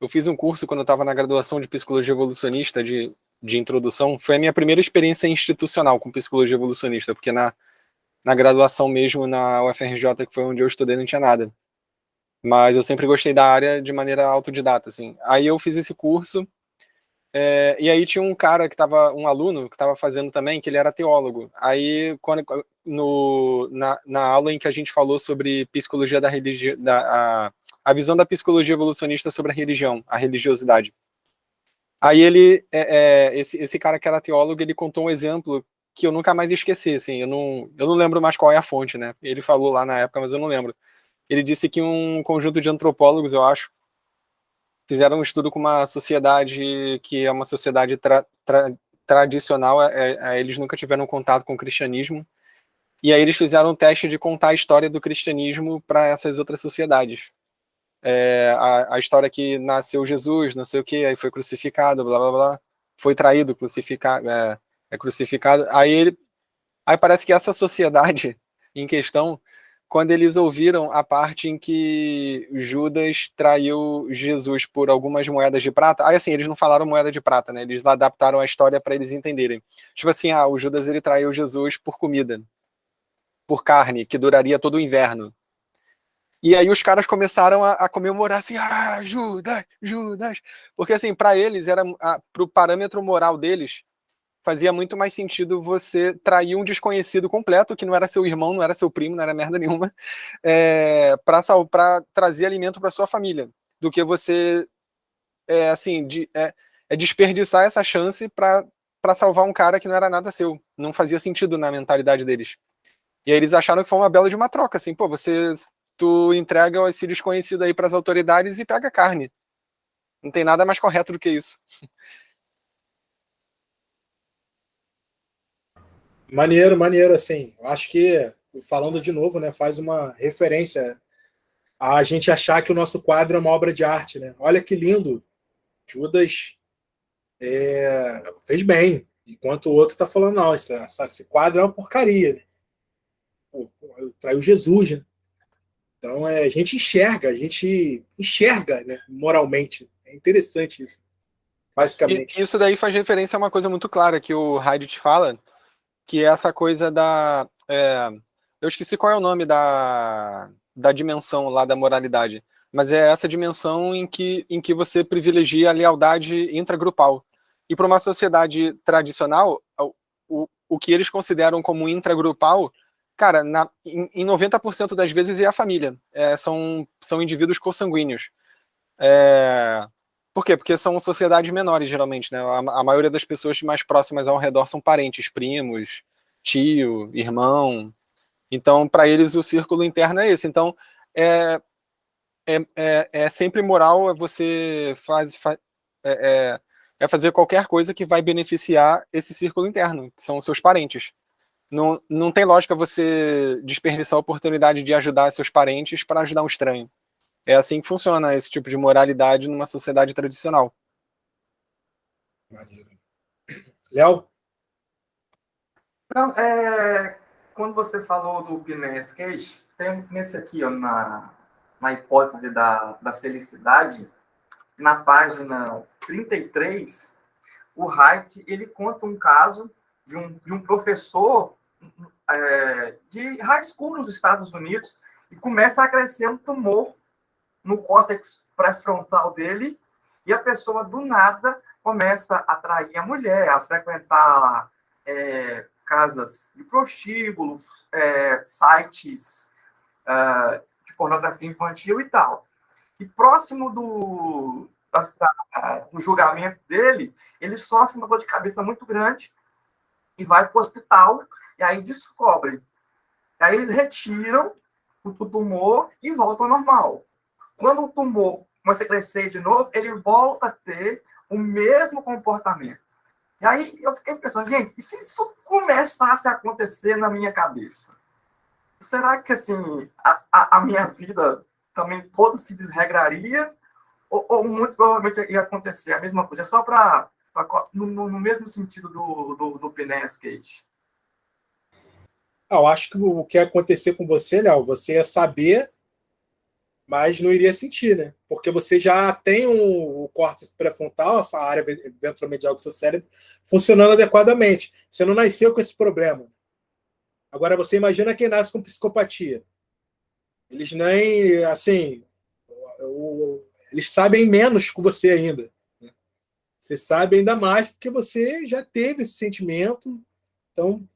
fiz um curso quando eu estava na graduação de psicologia evolucionista de introdução. Foi a minha primeira experiência institucional com psicologia evolucionista, porque na graduação mesmo, na UFRJ, que foi onde eu estudei, não tinha nada. Mas eu sempre gostei da área de maneira autodidata, assim. Aí eu fiz esse curso, e aí tinha um cara um aluno que estava fazendo também, que ele era teólogo. Aí, na aula em que a gente falou sobre psicologia da religião, a visão da psicologia evolucionista sobre a religião, a religiosidade. Aí esse cara que era teólogo, ele contou um exemplo que eu nunca mais esqueci, assim, eu não lembro mais qual é a fonte, né? Ele falou lá na época, mas eu não lembro. Ele disse que um conjunto de antropólogos, eu acho, fizeram um estudo com uma sociedade que é uma sociedade tradicional, eles nunca tiveram contato com o cristianismo, e aí eles fizeram um teste de contar a história do cristianismo para essas outras sociedades. A história que nasceu Jesus, não sei o que, aí foi crucificado, blá blá blá, foi traído, crucificado, crucificado. Aí parece que essa sociedade em questão, quando eles ouviram a parte em que Judas traiu Jesus por algumas moedas de prata, aí assim, eles não falaram moeda de prata, né? Eles adaptaram a história para eles entenderem. Tipo assim, o Judas ele traiu Jesus por comida, por carne, que duraria todo o inverno. E aí os caras começaram a comemorar assim, Judas, Judas, porque assim, para eles, pro parâmetro moral deles, fazia muito mais sentido você trair um desconhecido completo, que não era seu irmão, não era seu primo, não era merda nenhuma, para trazer alimento para sua família, do que você desperdiçar essa chance para salvar um cara que não era nada seu. Não fazia sentido na mentalidade deles. E aí eles acharam que foi uma bela de uma troca, assim, pô, tu entrega esse desconhecido aí para as autoridades e pega carne. Não tem nada mais correto do que isso. Maneiro, assim. Acho que, falando de novo, né, faz uma referência a gente achar que o nosso quadro é uma obra de arte, né? Olha que lindo. Judas fez bem, enquanto o outro está falando, não, esse quadro é uma porcaria. Né? Pô, traiu Jesus, né? Então, a gente enxerga, né, moralmente. É interessante isso, basicamente. E isso daí faz referência a uma coisa muito clara que o Heidegger fala, que é essa coisa eu esqueci qual é o nome da dimensão lá da moralidade, mas é essa dimensão em que você privilegia a lealdade intragrupal. E para uma sociedade tradicional, o que eles consideram como intragrupal, cara, em 90% das vezes é a família. São indivíduos consanguíneos. Por quê? Porque são sociedades menores, geralmente, né? A maioria das pessoas mais próximas ao redor são parentes, primos, tio, irmão. Então, para eles, o círculo interno é esse. Então, é sempre moral você fazer qualquer coisa que vai beneficiar esse círculo interno, que são os seus parentes. Não tem lógica você desperdiçar a oportunidade de ajudar seus parentes para ajudar um estranho. É assim que funciona esse tipo de moralidade numa sociedade tradicional. Maneiro. Léo? Não, quando você falou do Business Case, tem nesse aqui, ó, na hipótese da felicidade, na página 33, o Haidt, ele conta um caso de um professor de high school nos Estados Unidos e começa a crescer um tumor no córtex pré-frontal dele e a pessoa, do nada, começa a atrair a mulher, a frequentar casas de prostíbulos, sites de pornografia infantil e tal. E próximo do julgamento dele, ele sofre uma dor de cabeça muito grande e vai para o hospital, e aí descobre. Aí eles retiram o tumor e volta ao normal. Quando o tumor começa a crescer de novo, ele volta a ter o mesmo comportamento. E aí eu fiquei pensando, gente, e se isso começasse a acontecer na minha cabeça? Será que, assim, a minha vida também toda se desregraria? Ou muito provavelmente ia acontecer a mesma coisa? É só no mesmo sentido do Business Case. Eu acho que o que ia acontecer com você, Léo, você ia saber, mas não iria sentir, né? Porque você já tem o córtex pré-frontal, essa área ventromedial do seu cérebro, funcionando adequadamente. Você não nasceu com esse problema. Agora, você imagina quem nasce com psicopatia. Eles nem, assim, eles sabem menos que você ainda. Né? Você sabe ainda mais porque você já teve esse sentimento, então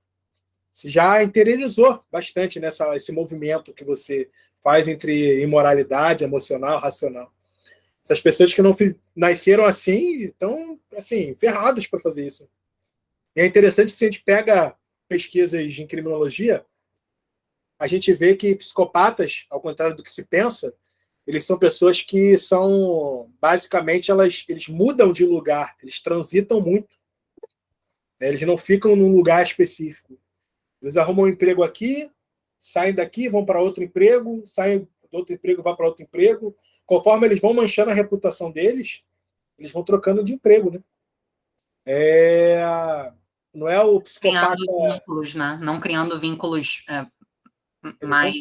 você já interiorizou bastante esse movimento que você faz entre imoralidade emocional e racional. Essas pessoas que não nasceram assim estão assim, ferradas para fazer isso. E é interessante que se a gente pega pesquisas em criminologia, a gente vê que psicopatas, ao contrário do que se pensa, eles são pessoas que são, basicamente, eles mudam de lugar, eles transitam muito. Né? Eles não ficam num lugar específico. Eles arrumam um emprego aqui, saem daqui, vão para outro emprego, saem do outro emprego, vão para outro emprego. Conforme eles vão manchando a reputação deles, eles vão trocando de emprego, né? Não é o psicopata... Criando vínculos, né? Não criando vínculos mais...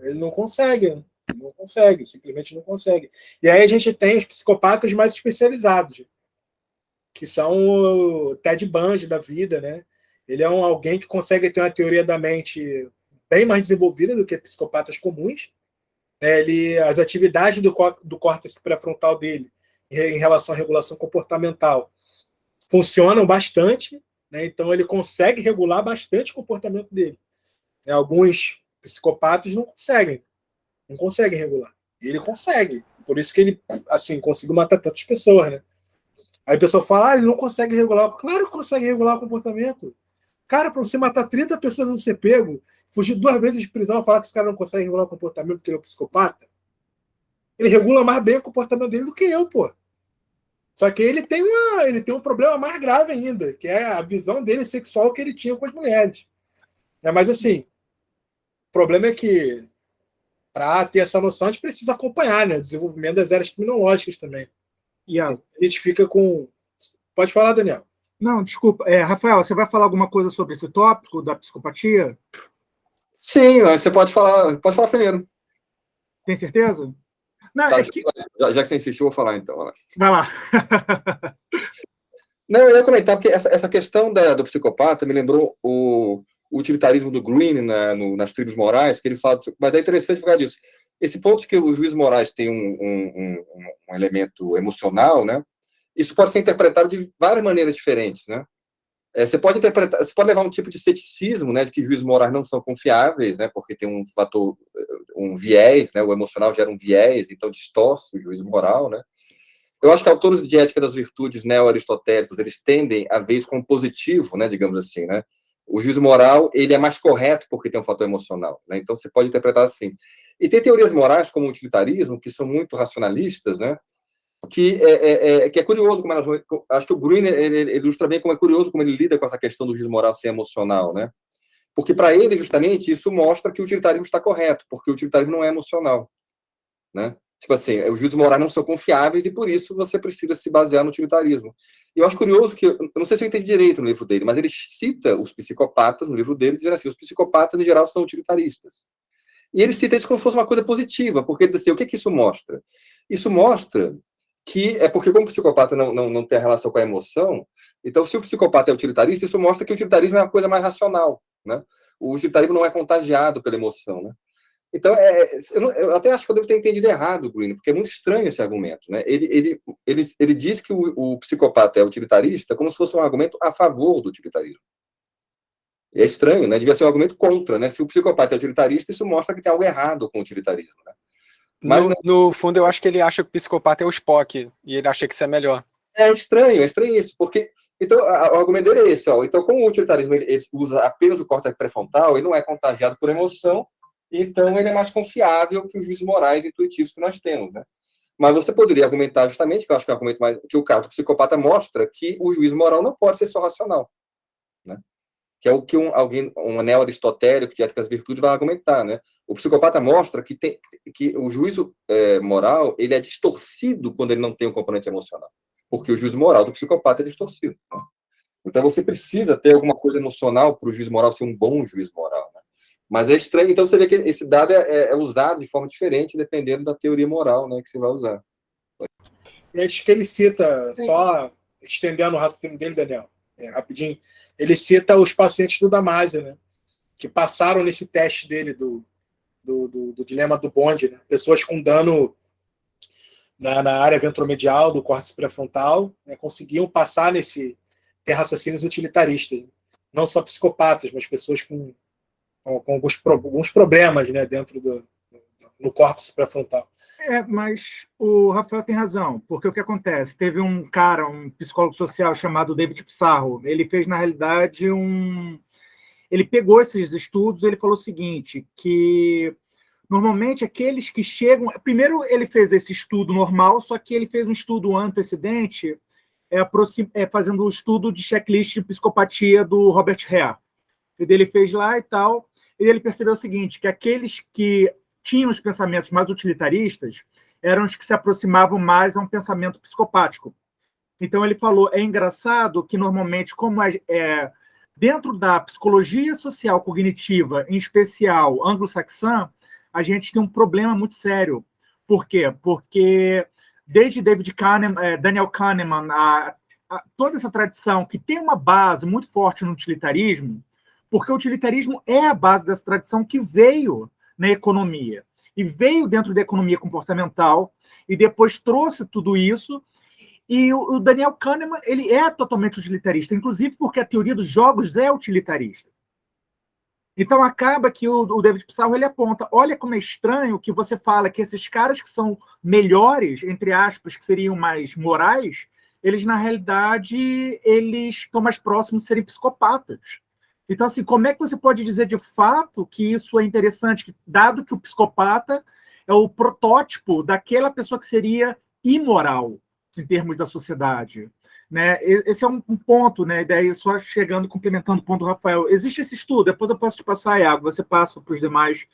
Ele não consegue, simplesmente não consegue. E aí a gente tem os psicopatas mais especializados, que são o Ted Bundy da vida, né? Ele é alguém que consegue ter uma teoria da mente bem mais desenvolvida do que psicopatas comuns. As atividades do córtex pré-frontal dele em relação à regulação comportamental funcionam bastante, né? Então ele consegue regular bastante o comportamento dele. Alguns psicopatas não conseguem regular. E ele consegue. Por isso que ele assim, conseguiu matar tantas pessoas, né? Aí o pessoal fala, ele não consegue regular. Claro que consegue regular o comportamento. Cara, para você matar 30 pessoas não ser pego, fugir 2 vezes de prisão, falar que esse cara não consegue regular o comportamento porque ele é um psicopata, ele regula mais bem o comportamento dele do que eu, pô. Só que ele tem um problema mais grave ainda, que é a visão dele sexual que ele tinha com as mulheres. Mas assim, o problema é que para ter essa noção, a gente precisa acompanhar, né, o desenvolvimento das áreas criminológicas também. E a gente fica com... Pode falar, Daniel. Não, desculpa. Rafael, você vai falar alguma coisa sobre esse tópico da psicopatia? Sim, você pode falar primeiro. Tem certeza? Não, Tá, já que você insistiu, eu vou falar então. Vai lá. Não, eu ia comentar, porque essa questão do psicopata me lembrou o utilitarismo do Green nas tribos morais, que ele fala, mas é interessante por causa disso. Esse ponto de que os juízes morais têm um elemento emocional, né? Isso pode ser interpretado de várias maneiras diferentes, né? Você pode levar um tipo de ceticismo, né, de que juízes morais não são confiáveis, né, porque tem um fator, um viés, né, o emocional gera um viés, então distorce o juízo moral, né? Eu acho que autores de ética das virtudes neo-aristotélicos, eles tendem a ver isso como positivo, né, digamos assim, né? O juízo moral, ele é mais correto porque tem um fator emocional, né? Então você pode interpretar assim. E tem teorias morais como o utilitarismo, que são muito racionalistas, né? Que é curioso como elas... Acho que o Green ele ilustra bem como é curioso como ele lida com essa questão do juízo moral ser emocional, né? Porque para ele, justamente, isso mostra que o utilitarismo está correto, porque o utilitarismo não é emocional, né? Tipo assim, os juízos morais não são confiáveis e por isso você precisa se basear no utilitarismo. E eu acho curioso que, eu não sei se eu entendi direito no livro dele, mas ele cita os psicopatas no livro dele, dizendo assim, os psicopatas em geral são utilitaristas. E ele cita isso como se fosse uma coisa positiva, porque diz assim, o que isso mostra? Isso mostra que é porque como o psicopata não tem a relação com a emoção, então se o psicopata é utilitarista, isso mostra que o utilitarismo é uma coisa mais racional, né? O utilitarismo não é contagiado pela emoção, né? Então, eu até acho que eu devo ter entendido errado, Green, porque é muito estranho esse argumento, né? Ele diz que o psicopata é utilitarista como se fosse um argumento a favor do utilitarismo. E é estranho, né? Devia ser um argumento contra, né? Se o psicopata é utilitarista, isso mostra que tem algo errado com o utilitarismo, né? Mas no fundo, eu acho que ele acha que o psicopata é o Spock, e ele acha que isso é melhor. É estranho isso, porque... Então, o argumento dele é esse, ó. Então, como o utilitarismo ele usa apenas o córtex pré-frontal, ele não é contagiado por emoção, então ele é mais confiável que os juízes morais intuitivos que nós temos, né? Mas você poderia argumentar justamente, que eu acho que é um argumento mais... que o caso do psicopata mostra que o juízo moral não pode ser só racional, né? Que é o que um neo-aristotélico de ética das virtudes vai argumentar, né? O psicopata mostra que o juízo moral ele é distorcido quando ele não tem um componente emocional, porque o juízo moral do psicopata é distorcido, né? Então você precisa ter alguma coisa emocional para o juízo moral ser um bom juízo moral, né? Mas é estranho, então você vê que esse dado é usado de forma diferente dependendo da teoria moral, né, que você vai usar. E acho que ele cita, só estendendo o raciocínio dele, Daniel, rapidinho, ele cita os pacientes do Damasio, né, que passaram nesse teste dele do dilema do Bond, né, pessoas com dano na área ventromedial do córtex pré-frontal, né, conseguiam passar ter raciocínios utilitaristas, não só psicopatas, mas pessoas com alguns problemas, né, dentro no córtex pré-frontal. Mas o Rafael tem razão, porque o que acontece? Teve um cara, um psicólogo social chamado David Pissarro, ele fez, na realidade, Ele pegou esses estudos, ele falou o seguinte, que normalmente aqueles que chegam... Primeiro ele fez esse estudo normal, só que ele fez um estudo antecedente, fazendo um estudo de checklist de psicopatia do Robert Hare. Ele fez lá e tal, e ele percebeu o seguinte, que aqueles que tinham os pensamentos mais utilitaristas eram os que se aproximavam mais a um pensamento psicopático. Então ele falou, é engraçado que normalmente, como dentro da psicologia social cognitiva, em especial anglo-saxã, a gente tem um problema muito sério. Por quê? Porque desde Daniel Kahneman, toda essa tradição que tem uma base muito forte no utilitarismo, porque o utilitarismo é a base dessa tradição que veio na economia, e veio dentro da economia comportamental, e depois trouxe tudo isso. E o Daniel Kahneman, ele é totalmente utilitarista, inclusive porque a teoria dos jogos é utilitarista. Então, acaba que o David Pissarro, ele aponta, olha como é estranho que você fala que esses caras que são melhores, entre aspas, que seriam mais morais, eles, na realidade, eles estão mais próximos de serem psicopatas. Então, assim, como é que você pode dizer de fato que isso é interessante, dado que o psicopata é o protótipo daquela pessoa que seria imoral, em termos da sociedade, né? Esse é um ponto, né? Daí só chegando, complementando o ponto do Rafael. Existe esse estudo, depois eu posso te passar, Iago, você passa para os demais.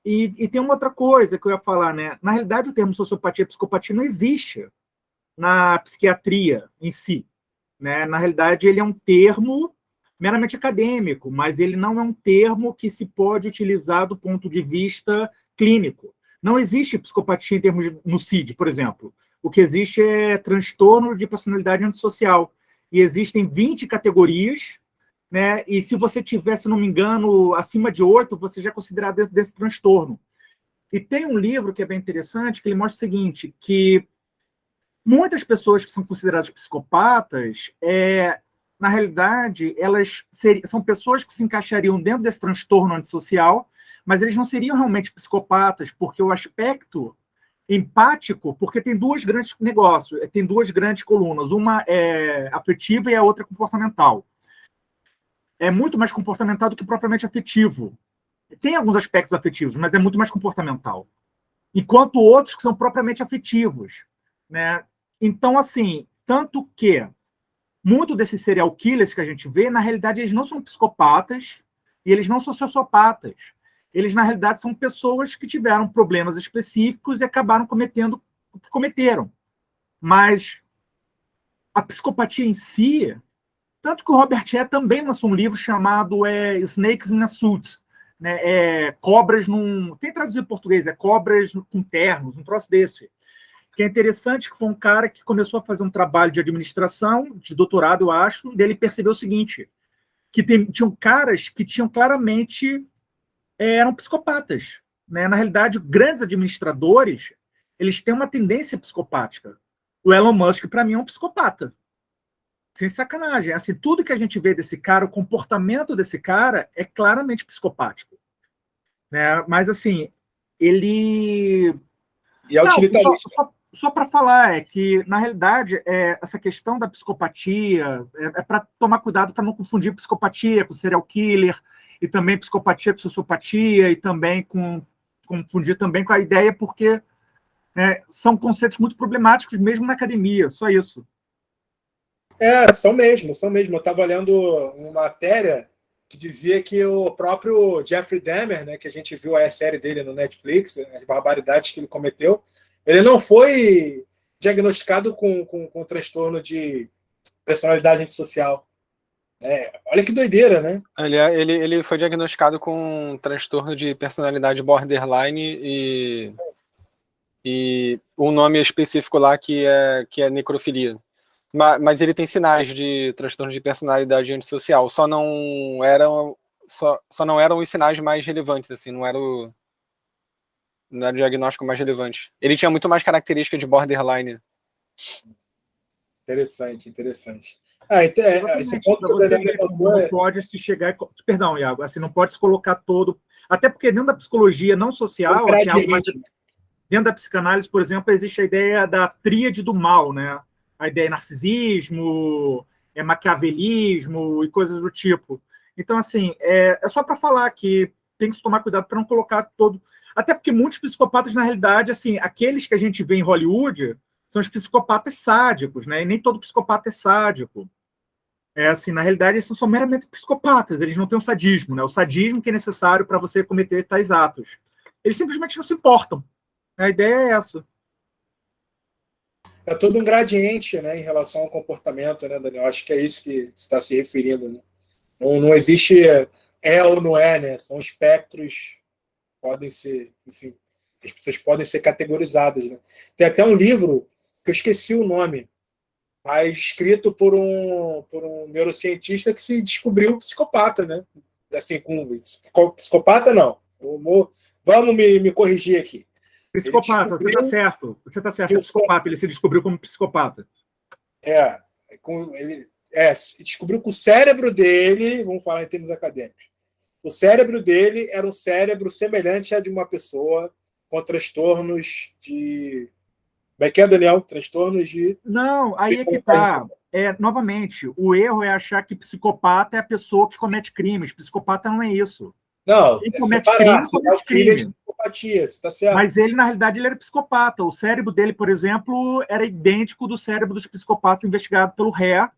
E tem uma outra coisa que eu ia falar, né? Na realidade, o termo sociopatia e psicopatia não existe na psiquiatria em si, né? Na realidade, ele é um termo meramente acadêmico, mas ele não é um termo que se pode utilizar do ponto de vista clínico. Não existe psicopatia em termos no CID, por exemplo. O que existe é transtorno de personalidade antissocial. E existem 20 categorias, né? E se você tiver, se não me engano, acima de 8, você já é considerado dentro desse transtorno. E tem um livro que é bem interessante, que ele mostra o seguinte, que muitas pessoas que são consideradas psicopatas, na realidade, elas são pessoas que se encaixariam dentro desse transtorno antissocial, mas eles não seriam realmente psicopatas, porque o aspecto empático, porque tem dois grandes negócios, tem duas grandes colunas, uma é afetiva e a outra é comportamental. É muito mais comportamental do que propriamente afetivo. Tem alguns aspectos afetivos, mas é muito mais comportamental. Enquanto outros que são propriamente afetivos, né? Então, assim, tanto que muito desses serial killers que a gente vê, na realidade, eles não são psicopatas e eles não são sociopatas. Eles, na realidade, são pessoas que tiveram problemas específicos e acabaram cometendo o que cometeram. Mas a psicopatia em si, tanto que o Robert Hare também lançou um livro chamado Snakes in a Suit, né? Cobras num... Tem traduzido em português, cobras com ternos, um troço desse. Que é interessante, que foi um cara que começou a fazer um trabalho de administração, de doutorado, eu acho, e ele percebeu o seguinte, que tinham caras que tinham claramente... eram psicopatas, né? Na realidade, grandes administradores, eles têm uma tendência psicopática. O Elon Musk, para mim, é um psicopata. Sem sacanagem. Assim, tudo que a gente vê desse cara, o comportamento desse cara é claramente psicopático. Né? Mas, assim, ele... E é utilitarista. Só para falar, que, na realidade, essa questão da psicopatia é para tomar cuidado para não confundir psicopatia com serial killer, e também psicopatia com sociopatia, e também confundir também com a ideia, porque são conceitos muito problemáticos, mesmo na academia, só isso. São mesmo. Eu estava lendo uma matéria que dizia que o próprio Jeffrey Dahmer, né, que a gente viu a série dele no Netflix, as barbaridades que ele cometeu, ele não foi diagnosticado com transtorno de personalidade antissocial. Olha que doideira, né? Ele foi diagnosticado com transtorno de personalidade borderline e um nome específico lá que é necrofilia. Mas ele tem sinais de transtorno de personalidade antissocial. Só não eram os sinais mais relevantes, assim, não era o diagnóstico mais relevante. Ele tinha muito mais característica de borderline. Interessante. Esse ponto que você não pode se chegar... Perdão, Iago, assim, não pode se colocar todo... Até porque dentro da psicologia não social... Dentro da psicanálise, por exemplo, existe a ideia da tríade do mal, né? A ideia de narcisismo, maquiavelismo e coisas do tipo. Então, assim, é só para falar que tem que se tomar cuidado para não colocar todo... Até porque muitos psicopatas, na realidade, assim, aqueles que a gente vê em Hollywood são os psicopatas sádicos, né? E nem todo psicopata é sádico. Assim, na realidade, eles são meramente psicopatas, eles não têm o sadismo, né? O sadismo que é necessário para você cometer tais atos. Eles simplesmente não se importam. A ideia é essa. É todo um gradiente, né, em relação ao comportamento, né, Daniel? Acho que é isso que você está se referindo, né? Não existe ou não é, né? São espectros, podem ser, enfim, as pessoas podem ser categorizadas, né? Tem até um livro que eu esqueci o nome, mas escrito por um neurocientista que se descobriu psicopata, né? Assim, psicopata não. Vamos me corrigir aqui. Psicopata, você está certo. Você está certo, é psicopata. Ele se descobriu como psicopata. Ele descobriu que o cérebro dele, vamos falar em termos acadêmicos, o cérebro dele era um cérebro semelhante a de uma pessoa com transtornos de... Como é que é, Daniel? Transtornos de... Não, aí é que tá. Novamente, o erro é achar que psicopata é a pessoa que comete crimes. Psicopata não é isso. Não, quem comete crime, comete crime. Psicopatia, você tá certo. Mas ele, na realidade, ele era psicopata. O cérebro dele, por exemplo, era idêntico do cérebro dos psicopatas investigado pelo RÉ.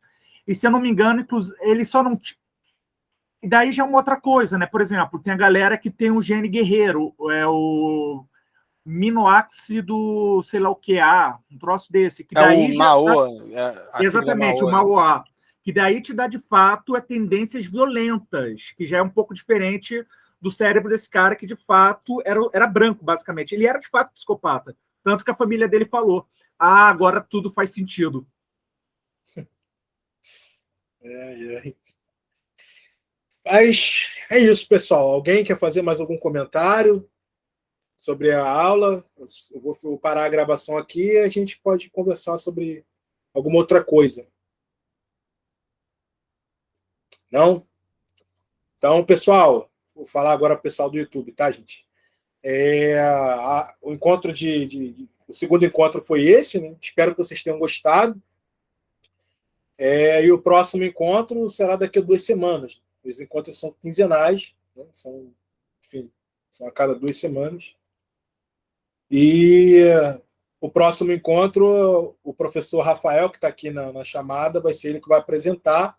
E, se eu não me engano, ele só não... E daí já é uma outra coisa, né? Por exemplo, tem a galera que tem o gene guerreiro, o minoácido, sei lá o que um troço desse. Que daí o MAOA. Exatamente, o MAOA. Que daí te dá, de fato, tendências violentas, que já é um pouco diferente do cérebro desse cara, que, de fato, era branco, basicamente. Ele era, de fato, psicopata. Tanto que a família dele falou, agora tudo faz sentido. Mas é isso, pessoal. Alguém quer fazer mais algum comentário sobre a aula? Eu vou parar a gravação aqui e a gente pode conversar sobre alguma outra coisa. Não? Então, pessoal, vou falar agora para o pessoal do YouTube, tá, gente? O encontro o segundo encontro foi esse, né? Espero que vocês tenham gostado. E o próximo encontro será daqui a 2 semanas. Os encontros são quinzenais, né? São a cada 2 semanas. E o próximo encontro, o professor Rafael, que está aqui na chamada, vai ser ele que vai apresentar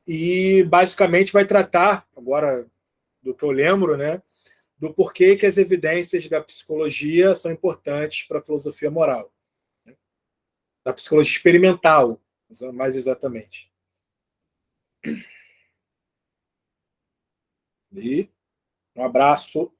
e basicamente vai tratar, agora do que eu lembro, né, do porquê que as evidências da psicologia são importantes para a filosofia moral, né? Da psicologia experimental, mais exatamente. E um abraço.